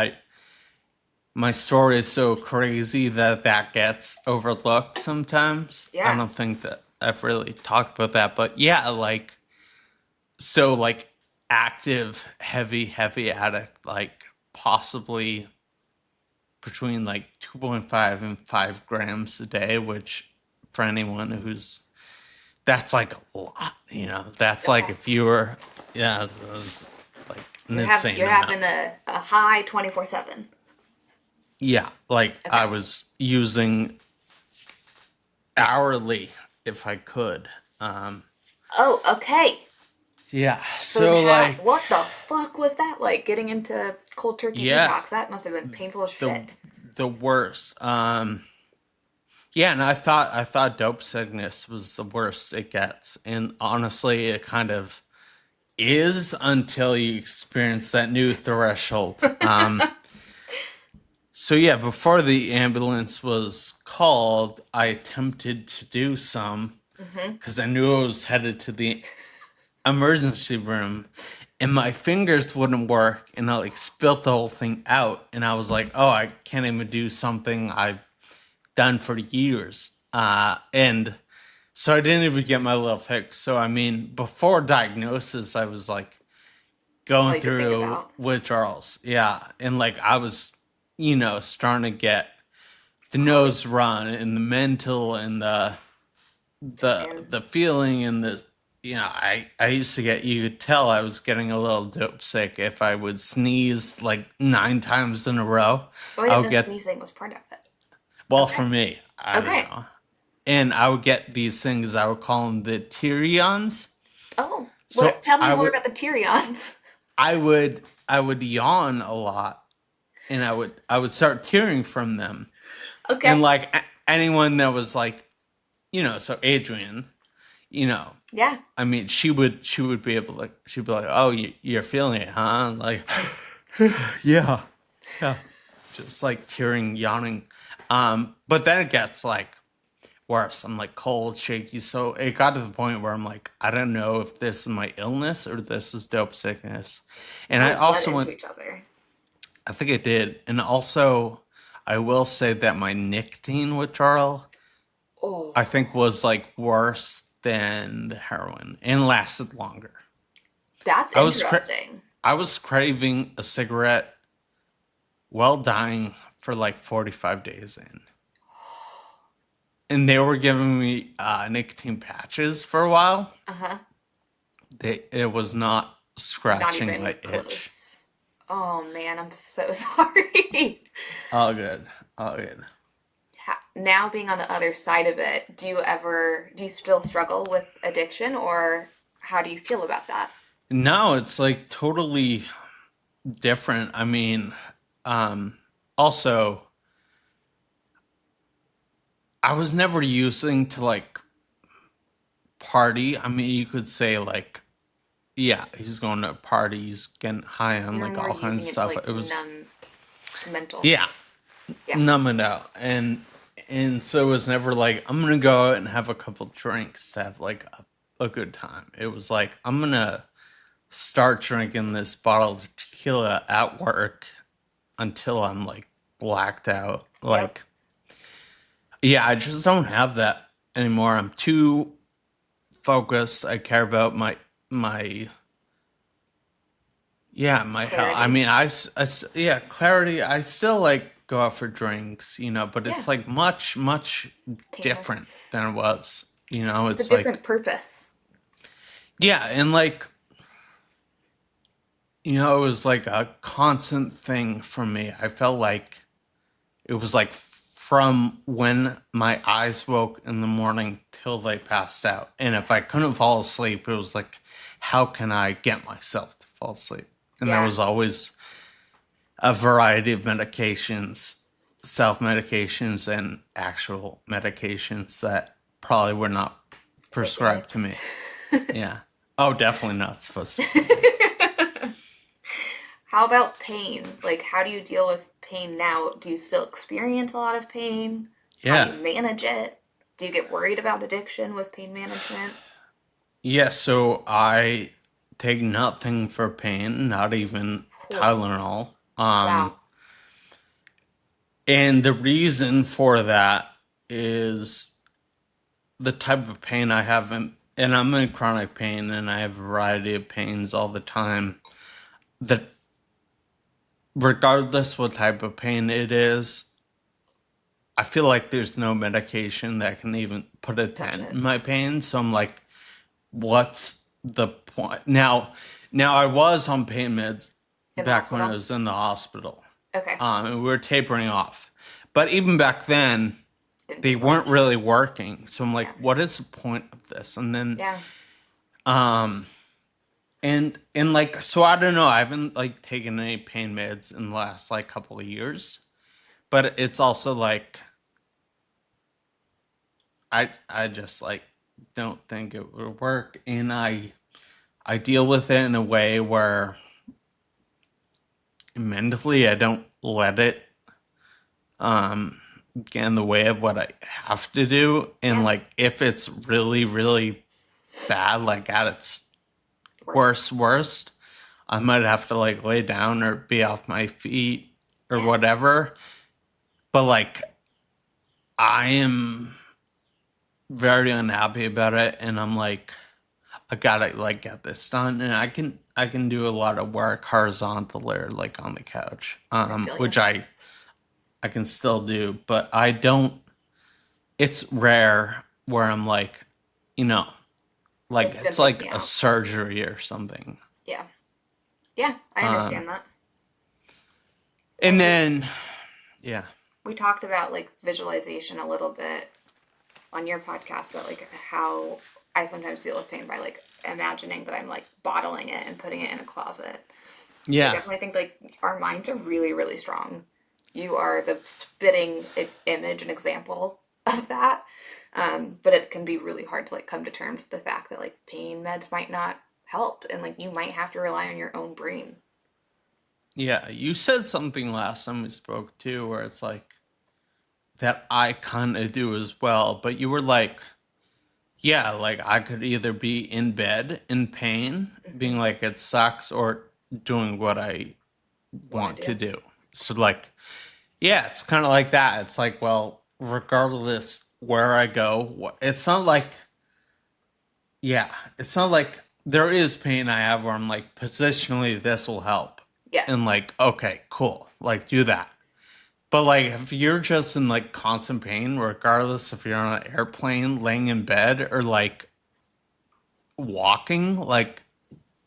my story is so crazy that gets overlooked sometimes.
Yeah.
I don't think that I've really talked about that, but yeah, like, so like active, heavy addict, like possibly between like 2.5 and 5 grams a day, which for anyone that's like a lot, that's like if you were, it's like an insane
You're
amount.
having a high 24/7.
Yeah, like
Okay.
I was using hourly if I could.
Oh, okay.
Yeah, so like
what the fuck was that like? Getting into cold turkey detox? That must have been painful as shit.
the worst. Yeah, and I thought dope sickness was the worst it gets, and honestly, it kind of is until you experience that new threshold. So yeah, before the ambulance was called, I attempted to do some because I knew I was headed to the emergency room, and my fingers wouldn't work, and I like spilt the whole thing out, and I was like, oh, I can't even do something I've done for years. And so I didn't even get my little fix. So I mean, before diagnosis, I was like going through withdrawals. Yeah. And like I was, starting to get the nose run and the mental and the feeling and the I used to get, you could tell I was getting a little dope sick if I would sneeze like 9 times in a row.
Oh, I didn't know sneezing was part of it.
Well, for me, I don't know. And I would get these things, I would call them the Tyrions.
Oh, so tell me more about the Tyrions.
I would yawn a lot, and I would start tearing from them.
Okay.
And like anyone that was like, so Adrian,
Yeah.
I mean, she would be able to, she'd be like, oh, you're feeling it, huh? Like, yeah. Just like tearing, yawning. But then it gets like worse. I'm like cold, shaky. So it got to the point where I'm like, I don't know if this is my illness or this is dope sickness. And I also went
each other.
I think it did. And also I will say that my nicotine withdrawal, I think was like worse than the heroin and lasted longer.
That's interesting.
I was craving a cigarette while dying for like 45 days in. And they were giving me nicotine patches for a while.
Uh-huh.
It was not scratching my itch.
Oh man, I'm so sorry.
All good.
Now being on the other side of it, do you still struggle with addiction, or how do you feel about that?
No, it's like totally different. I mean, also, I was never using to like party. I mean, you could say like, yeah, he's going to a party, he's getting high on like all kinds of stuff. It was
mental.
Yeah. Numb it out. And so it was never like, I'm gonna go out and have a couple drinks to have like a good time. It was like, I'm gonna start drinking this bottle of tequila at work until I'm like blacked out.
Yep.
Like, yeah, I just don't have that anymore. I'm too focused. I care about my my health. I
Clarity.
mean, yeah, clarity. I still like go out for drinks, but
Yeah.
it's like much
Tamer.
different than it was.
It's a
It's
different
like,
purpose.
yeah, and like, it was like a constant thing for me. I felt like it was like from when my eyes woke in the morning till they passed out. And if I couldn't fall asleep, it was like, how can I get myself to fall asleep? And there
Yeah.
was always a variety of medications, self-medications, and actual medications that probably were not prescribed to me. Yeah. Oh, definitely not supposed to be.
How about pain? Like, how do you deal with pain now? Do you still experience a lot of pain? How do
Yeah.
you manage it? Do you get worried about addiction with pain management?
Yeah, so I take nothing for pain, not even
Whew.
Tylenol.
Wow.
And the reason for that is the type of pain I have, and I'm in chronic pain, and I have a variety of pains all the time. That regardless what type of pain it is, I feel like there's no medication that can even put a
Touch
dent
it.
in my pain. So I'm like, what's the point? Now I was on pain meds
In the
back when I
hospital?
was in the hospital.
Okay.
And we were tapering off. But even back then,
Didn't
they
do
weren't
much.
really working. So I'm like,
Yeah.
what is the point of this? And then,
Yeah.
and like, so I don't know. I haven't like taken any pain meds in the last like couple of years. But it's also like, I just like don't think it would work. And I deal with it in a way where mentally I don't let it get in the way of what I have to do. And
Yeah.
like if it's really, really bad, like at its worst, I might have to like lay down or be off my feet or
Yeah.
whatever. But like I am very unhappy about it, and I'm like, I gotta like get this done, and I can do a lot of work horizontally or like on the couch,
I feel
which
you.
I can still do, but I don't. It's rare where I'm like, like
This is
it's
gonna take
like
me
a
out.
surgery or something.
Yeah. Yeah, I understand that.
And then, yeah,
We talked about like visualization a little bit on your podcast, about like how I sometimes deal with pain by like imagining that I'm like bottling it and putting it in a closet. I
yeah,
definitely think like our minds are really, really strong. You are the spitting image and example of that. But it can be really hard to like come to terms with the fact that like pain meds might not help, and like you might have to rely on your own brain.
yeah. You said something last time we spoke too, where it's like that I kind of do as well, but you were like, yeah, like I could either be in bed in pain, being like it sucks, or doing what I
Want
want
to
to
do?
do. So like, yeah, it's kind of like that. It's like, well, regardless where I go, it's not like, yeah, it's not like there is pain I have where I'm like, positionally, this will help. And
Yes.
like, okay, cool, like do that. But like, if you're just in like constant pain, regardless if you're on an airplane, laying in bed, or like walking, like,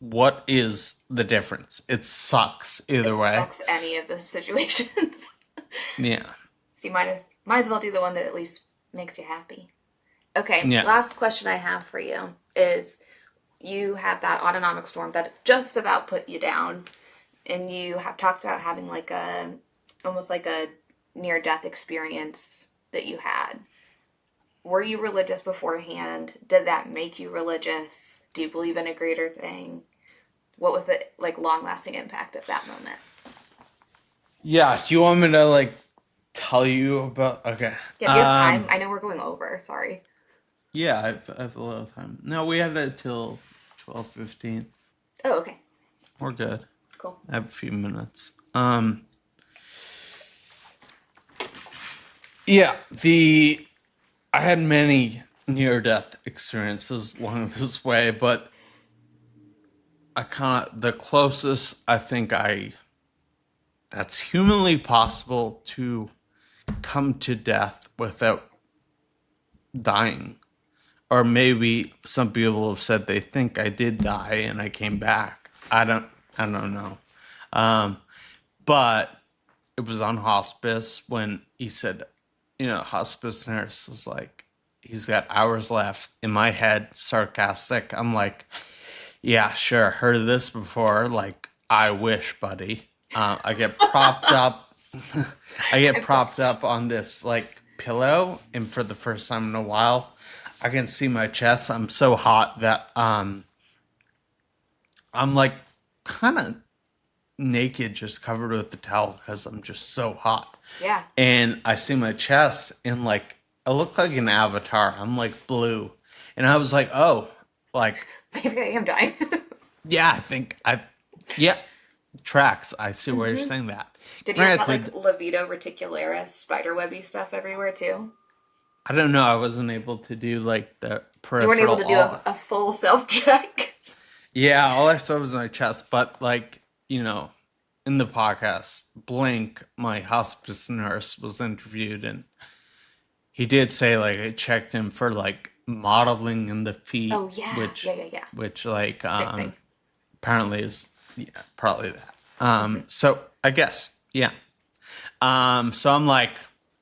what is the difference? It sucks
It
either way.
sucks any of the situations.
Yeah.
So you might as well do the one that at least makes you happy. Okay,
Yeah.
last question I have for you is, you had that autonomic storm that just about put you down, and you have talked about having like a almost like a near death experience that you had. Were you religious beforehand? Did that make you religious? Do you believe in a greater thing? What was the like long lasting impact of that moment?
Yeah. Do you want me to like tell you about? Okay.
Yeah, do you have time? I know we're going over. Sorry.
Yeah, I have a little time. No, we had it till 12:15.
Oh, okay.
We're good.
Cool.
I have a few minutes. Yeah, I had many near-death experiences along this way, but the closest I think that's humanly possible to come to death without dying. Or maybe some people have said they think I did die and I came back. I don't know. Um, but it was on hospice when he said, hospice nurse was like, he's got hours left. In my head, sarcastic. I'm like, yeah, sure, heard of this before. Like, I wish, buddy. I get propped up. I get propped up on this like pillow, and for the first time in a while, I can see my chest. I'm so hot that I'm like kind of naked, just covered with the towel because I'm just so hot.
Yeah.
And I see my chest, and like I look like an avatar. I'm like blue, and I was like, oh, like
Maybe I am dying.
yeah, yeah, tracks. I see where you're saying that.
Did you have like libido reticularis, spiderwebby stuff everywhere too?
I don't know. I wasn't able to do like the peripheral.
You weren't able to do a full self-check?
Yeah, all I saw was my chest. But like, in the podcast, Blink, my hospice nurse, was interviewed, and he did say like I checked him for like modeling in the feet.
Oh yeah, yeah.
Which like
Same thing.
apparently is probably that. So I guess yeah. So I'm like,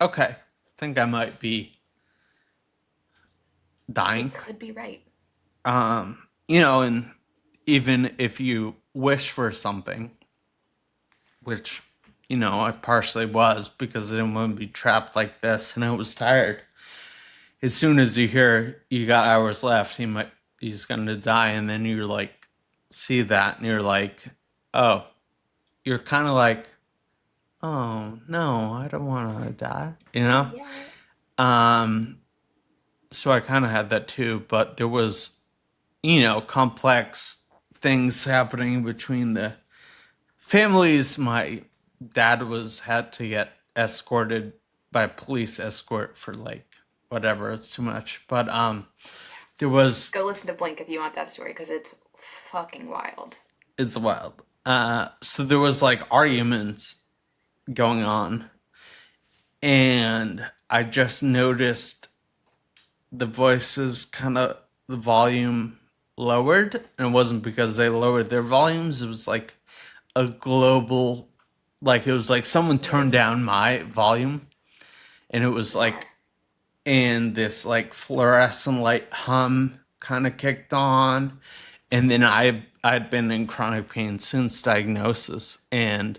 okay, I think I might be dying.
You could be right.
And even if you wish for something, which, I partially was because I didn't want to be trapped like this and I was tired. As soon as you hear you got hours left, he's going to die. And then you're like, see that and you're like, oh, you're kind of like, oh, no, I don't want to die,
Yeah.
So I kind of had that too, but there was, complex things happening between the families. My dad had to get escorted by police escort for like whatever. It's too much, but there was.
Go listen to Blink if you want that story because it's fucking wild.
It's wild. So there was like arguments going on, and I just noticed the voices the volume lowered, and it wasn't because they lowered their volumes. It was like a global, like it was like someone turned down my volume, and it was like, and this like fluorescent light hum kind of kicked on, and then I'd been in chronic pain since diagnosis, and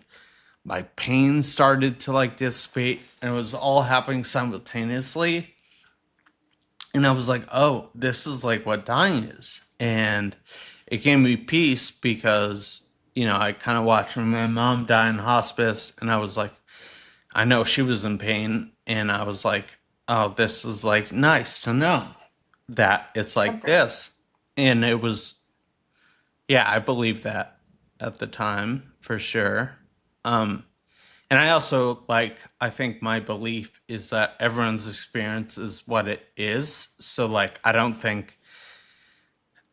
my pain started to like dissipate, and it was all happening simultaneously. And I was like, oh, this is like what dying is. And it gave me peace because, I kind of watched my mom die in hospice, and I was like, I know she was in pain, and I was like, oh, this is like nice to know that it's like this. And it was, yeah, I believed that at the time for sure. And I also I think my belief is that everyone's experience is what it is. So like, I don't think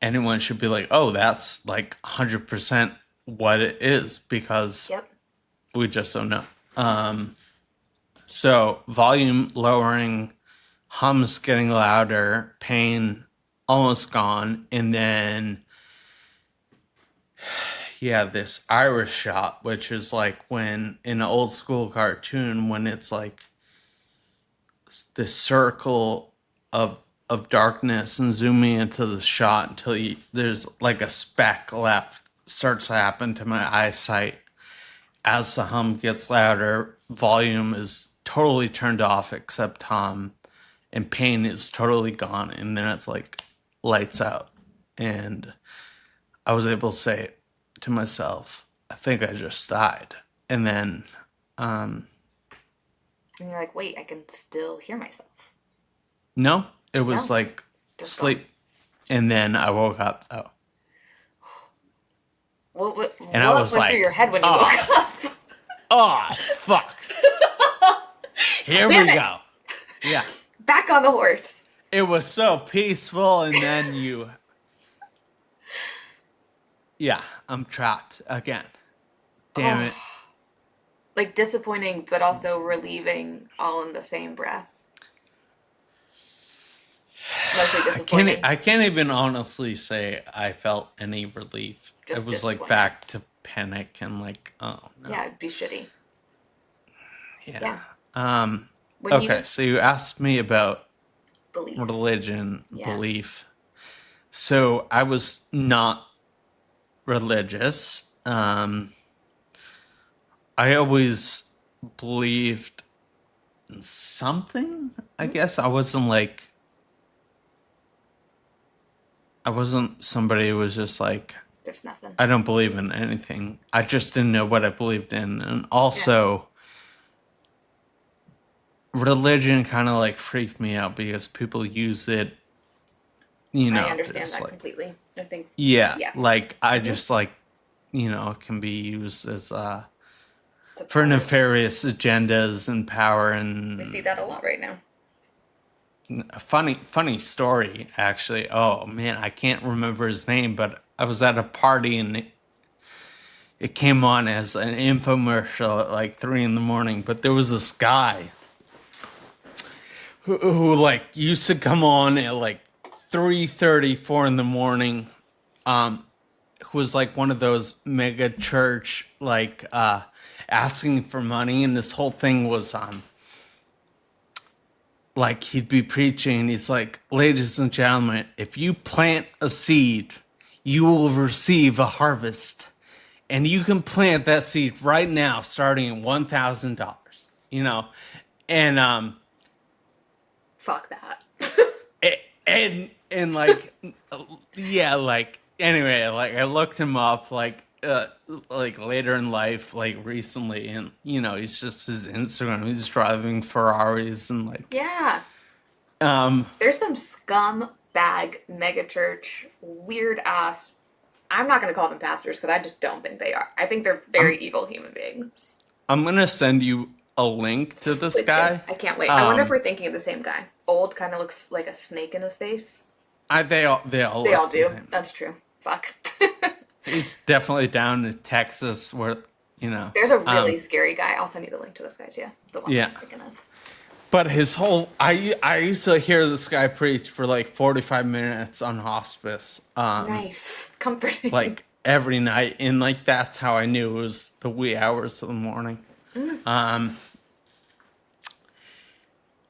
anyone should be like, oh, that's like 100% what it is, because we just don't know. So volume lowering, hums getting louder, pain almost gone, and then this iris shot, which is like when in an old school cartoon, when it's like this circle of darkness and zooming into the shot until there's like a speck left, starts to happen to my eyesight. As the hum gets louder, volume is totally turned off except hum, and pain is totally gone, and then it's like lights out. And I was able to say to myself, I think I just died. And then
and you're like, wait, I can still hear myself.
No, it was like just sleep. Gone. And then I woke up though.
What
I was
went
like,
through your head when you woke up?
Oh, fuck. Here we go. Yeah.
Back on the horse.
It was so peaceful, and then you... Yeah, I'm trapped again. Damn it.
Like disappointing, but also relieving all in the same breath. Mostly disappointing.
I can't even honestly say I felt any relief.
Just
It was like
disappointing.
back to panic and like, oh no.
Yeah, it'd be shitty.
Yeah.
When you
Okay,
just
so you asked me about
believe.
religion,
Yeah.
belief. So I was not religious. I always believed in something. I guess I wasn't somebody who was just like,
There's nothing.
I don't believe in anything. I just didn't know what I believed in. And also, religion kind of like freaked me out because people use it, you know.
I understand
it's
that
like,
completely. I think.
yeah,
Yeah.
like I just like, you know, it can be used as
to
for
power.
nefarious agendas and power. And
We see that a lot right now.
a funny story, actually. Oh man, I can't remember his name, but I was at a party and it came on as an infomercial at like 3 a.m. But there was this guy who like used to come on at like 3:30, 4 a.m. Who was like one of those mega church like asking for money, and this whole thing was like he'd be preaching and he's like, ladies and gentlemen, if you plant a seed, you will receive a harvest. And you can plant that seed right now starting at $1,000, you know? And
Fuck that.
and like yeah, like anyway, like I looked him up like later in life, like recently, and you know, he's just his Instagram, he's driving Ferraris and like
Yeah. There's some scumbag megachurch, weird ass. I'm not going to call them pastors because I just don't think they are. I think they're very evil human beings.
I'm gonna send you a link to this
Please do.
guy.
I can't wait. I wonder if we're thinking of the same guy. Old, kind of looks like a snake in his face.
They all
They
look
all
the
do.
same.
That's true. Fuck.
He's definitely down in Texas where, you know.
There's a really scary guy. I'll send you the link to this guy too. The one
Yeah.
I'm thinking of.
But his whole, I used to hear this guy preach for like 45 minutes on hospice.
Nice. Comforting.
Like every night. And like that's how I knew it was the wee hours of the morning.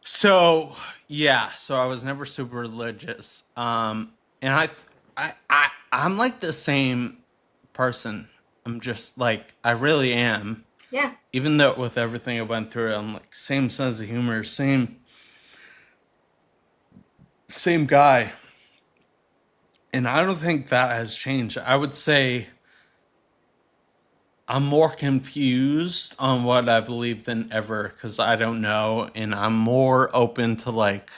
So yeah, so I was never super religious. And I'm like the same person. I'm just like, I really am.
Yeah.
Even though with everything I went through, I'm like same sense of humor, same guy. And I don't think that has changed. I would say I'm more confused on what I believe than ever because I don't know. And I'm more open to like,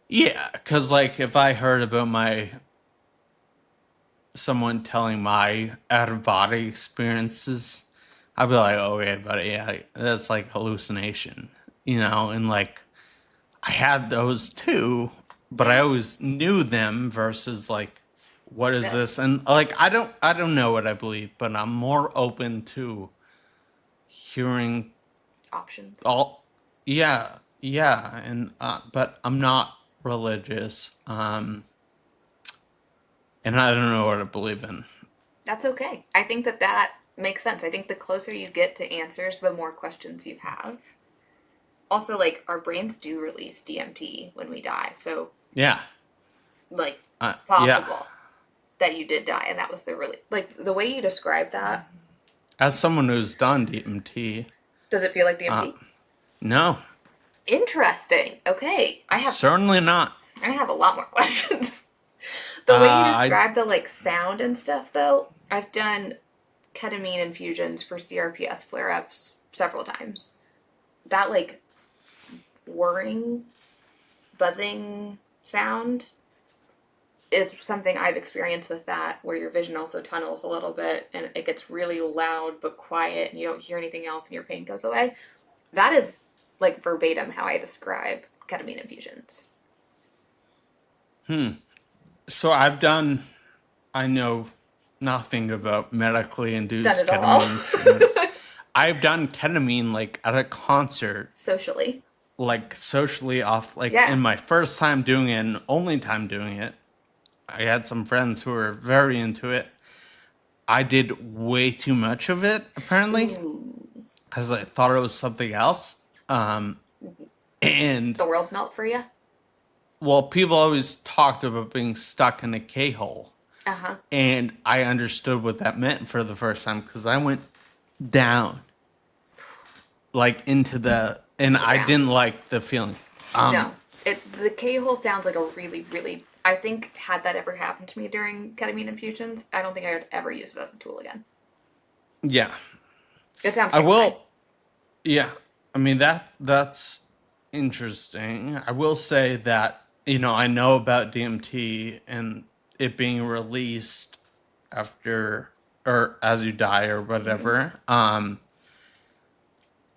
yeah, because like if I heard about someone telling my out of body experiences, I'd be like, okay, but yeah, that's like hallucination, you know, and like I had those too, but I always knew them versus like, what is this? And like, I don't know what I believe, but I'm more open to hearing
Options.
yeah, and but I'm not religious, and I don't know what I believe in.
That's okay. I think that makes sense. I think the closer you get to answers, the more questions you have. Also, like, our brains do release DMT when we die. So,
Yeah.
like,
Yeah.
possible that you did die. And that was like, the way you describe that.
As someone who's done DMT.
Does it feel like DMT?
No.
Interesting. Okay.
Certainly not.
I have a lot more questions. The way you describe the, like, sound and stuff, though, I've done ketamine infusions for CRPS flare-ups several times. That, like, whirring, buzzing sound is something I've experienced with that, where your vision also tunnels a little bit, and it gets really loud but quiet, and you don't hear anything else, and your pain goes away. That is, like verbatim how I describe ketamine infusions.
So I know nothing about medically induced
Done it all.
ketamine treatments. I've done ketamine like at a concert,
Socially.
like socially off, like
Yeah.
in my first time doing it and only time doing it. I had some friends who were very into it. I did way too much of it, apparently, because I thought it was something else. And,
The world melt for you?
well, people always talked about being stuck in a K-hole.
Uh-huh.
And I understood what that meant for the first time, because I went down, like, into the... And I didn't like the feeling.
No. The K-hole sounds like a really, really... I think had that ever happened to me during ketamine infusions, I don't think I would ever use it as a tool again.
Yeah.
It sounds
I
terrifying.
will... Yeah. I mean, that's interesting. I will say that, I know about DMT and it being released after or as you die or whatever.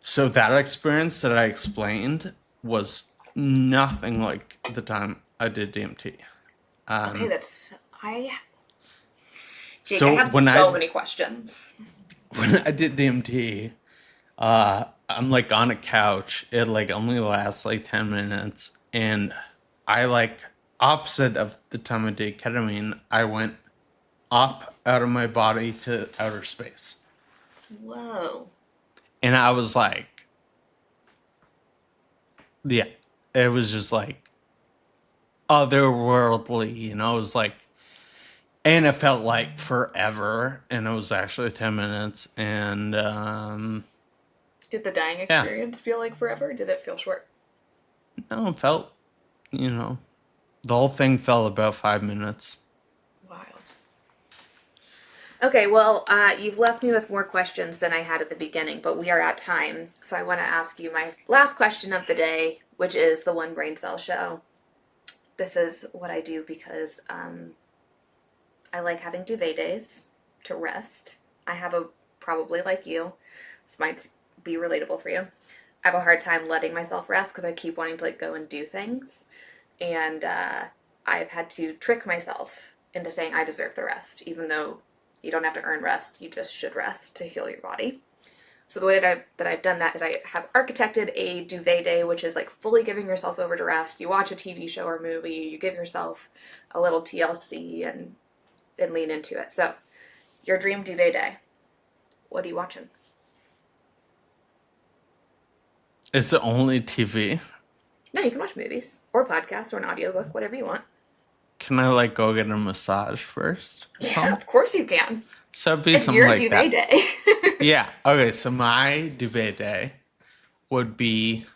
So that experience that I explained was nothing like the time I did DMT.
Okay, that's... Jake,
So
I have so many questions.
when I did DMT, I'm like on a couch. It like only lasts like 10 minutes. And I like opposite of the time I did ketamine, I went up out of my body to outer space.
Whoa.
And I was like, yeah, it was just like otherworldly, it was like, and it felt like forever. And it was actually 10 minutes. And,
Did the dying experience feel like forever? Did it feel short?
no, it felt, the whole thing felt about 5 minutes.
Wild. Okay, well, you've left me with more questions than I had at the beginning, but we are at time. So I want to ask you my last question of the day, which is the One Brain Cell Show. This is what I do because I like having duvet days to rest. I have probably like you, this might be relatable for you, I have a hard time letting myself rest because I keep wanting to like go and do things. And I've had to trick myself into saying I deserve the rest, even though you don't have to earn rest. You just should rest to heal your body. So the way that I've done that is I have architected a duvet day, which is like fully giving yourself over to rest. You watch a TV show or movie, you give yourself a little TLC and lean into it. So your dream duvet day, what are you watching?
It's the only TV.
No, you can watch movies or podcasts or an audiobook, whatever you want.
Can I like go get a massage first?
Yeah, of course you can.
So it'd be
It's
something
your
like
duvet
that.
day.
Yeah. Okay. So my duvet day would be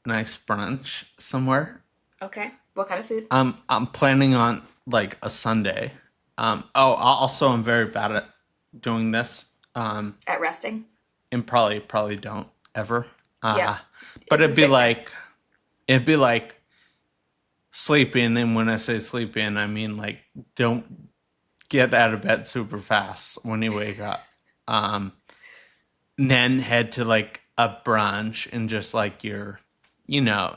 a nice brunch somewhere.
Okay. What kind of food?
I'm planning on like a Sunday. Also I'm very bad at doing this.
At resting?
And probably don't ever.
Yeah.
But
It's
it'd be like sleep in, and when I say sleep in, I mean like don't get out of bed super fast when you wake up. Then head to like a brunch and just like your,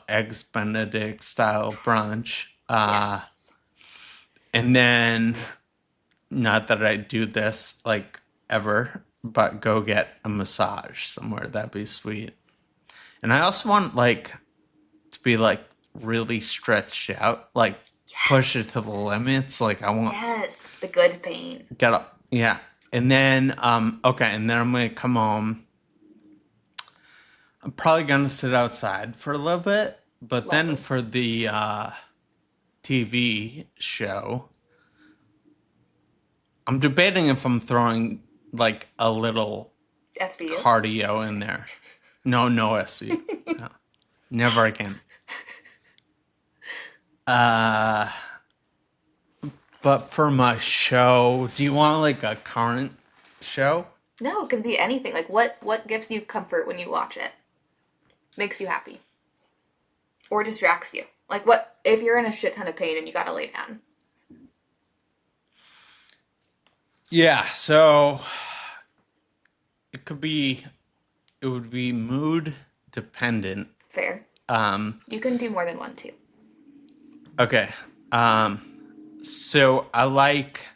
eggs Benedict style brunch.
Yes.
And then, not that I do this like ever, but go get a massage somewhere. That'd be sweet. And I also want like to be like really stretched out, like push it to the limits. Like I want
Yes, the good pain.
get up, yeah. And then okay, and then I'm gonna come home. I'm probably gonna sit outside for a little bit, but then for the TV show, I'm debating if I'm throwing like a little
SVU.
cardio in there. No SVU. No. Never again. But for my show, do you want like a current show?
No, it can be anything. Like what gives you comfort when you watch it? Makes you happy. Or distracts you. Like what if you're in a shit ton of pain and you gotta lay down?
Yeah, so it would be mood dependent.
Fair. You can do more than one too.
Okay. So I like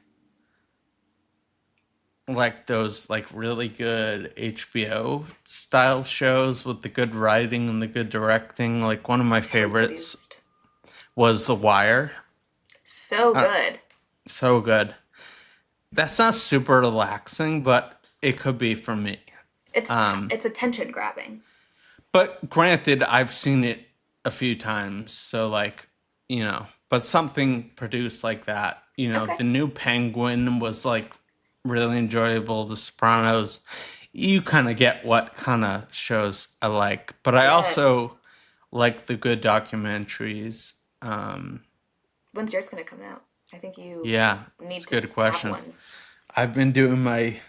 those like really good HBO style shows with the good writing and the good directing. Like one of my favorites
Produced.
was The Wire.
So good.
So good. That's not super relaxing, but it could be for me.
It's attention grabbing.
But granted, I've seen it a few times, so like, but something produced like that,
Okay.
The New Penguin was like really enjoyable. The Sopranos, you kind of get what kind of shows I like, but I also like the good documentaries.
When's yours gonna come out? I think you need
it's a
to
good question.
have one.
I've been doing my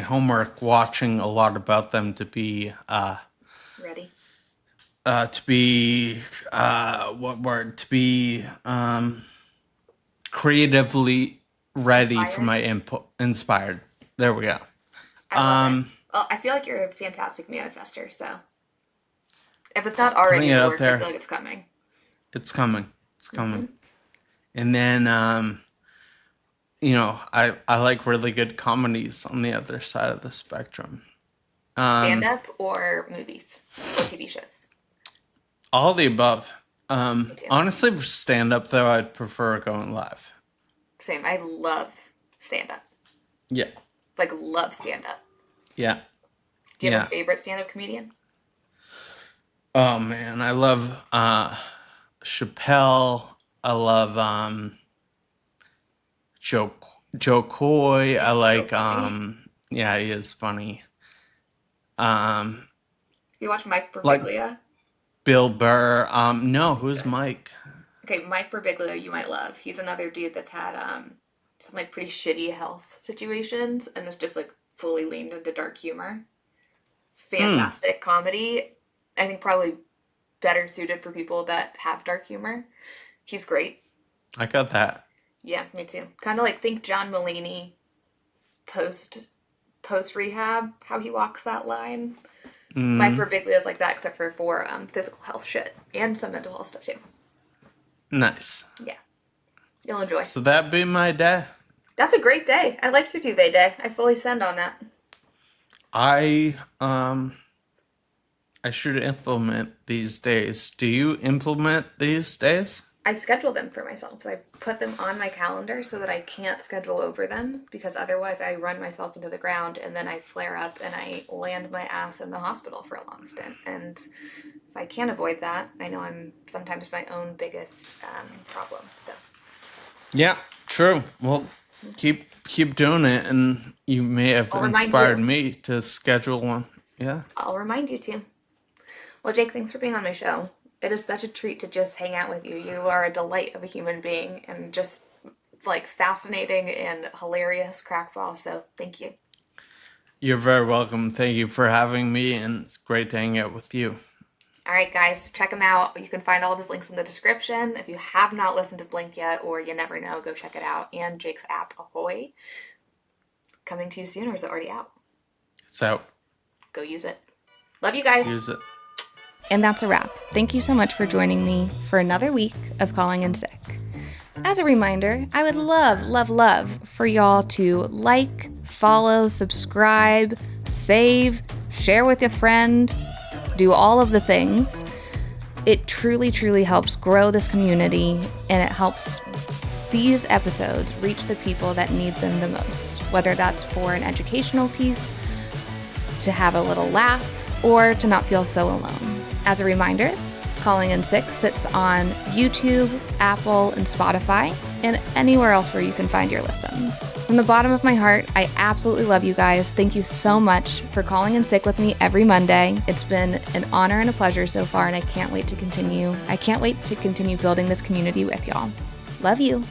homework, watching a lot about them to be
Ready?
Creatively ready
Inspired?
for my input. Inspired. There we go.
I love it. Well, I feel like you're a fantastic manifester, so if it's not already
putting it
in the
out
works,
there.
I feel like it's coming.
It's coming. It's coming. And then I like really good comedies on the other side of the spectrum.
Stand-up or movies or TV shows?
All the above.
Me too.
Honestly, for stand-up, though, I'd prefer going live.
Same. I love stand-up.
Yeah.
Like, love stand-up.
Yeah.
Do you have a favorite stand-up comedian?
Oh, man. I love Chappelle. I love Joe Coy. I like...
funny.
Yeah, he is funny.
You watch Mike Birbiglia?
Bill Burr. No, who's Mike?
Okay, Mike Birbiglia you might love. He's another dude that's had some like pretty shitty health situations and is just like fully leaned into dark humor. Fantastic comedy. I think probably better suited for people that have dark humor. He's great.
I got that.
Yeah, me too. Kind of like think John Mulaney post rehab, how he walks that line. Mike Birbiglia is like that, except for physical health shit and some mental health stuff too.
Nice.
Yeah, you'll enjoy.
So that'd be my day.
That's a great day. I like your duvet day. I fully send on that.
I should implement these days. Do you implement these days?
I schedule them for myself. So I put them on my calendar so that I can't schedule over them because otherwise I run myself into the ground and then I flare up and I land my ass in the hospital for a long stint. And if I can't avoid that, I know I'm sometimes my own biggest problem. So
Yeah, true. Well, keep doing it, and you may have inspired me to schedule one. Yeah.
I'll remind you too. Well, Jake, thanks for being on my show. It is such a treat to just hang out with you. You are a delight of a human being and just like fascinating and hilarious crackball. So thank you.
You're very welcome. Thank you for having me, and it's great to hang out with you.
All right, guys, check him out. You can find all of his links in the description. If you have not listened to Blink yet, or you never know, go check it out. And Jake's app, Ahoy, coming to you soon, or is it already out?
It's out.
Go use it. Love you guys.
Use it.
And that's a wrap. Thank you so much for joining me for another week of Calling in Sick. As a reminder, I would love for y'all to like, follow, subscribe, save, share with a friend, do all of the things. It truly helps grow this community, and it helps these episodes reach the people that need them the most, whether that's for an educational piece, to have a little laugh, or to not feel so alone. As a reminder, Calling in Sick sits on YouTube, Apple, and Spotify, and anywhere else where you can find your listens. From the bottom of my heart, I absolutely love you guys. Thank you so much for calling in sick with me every Monday. It's been an honor and a pleasure so far, and I can't wait to continue. I can't wait to continue building this community with y'all. Love you.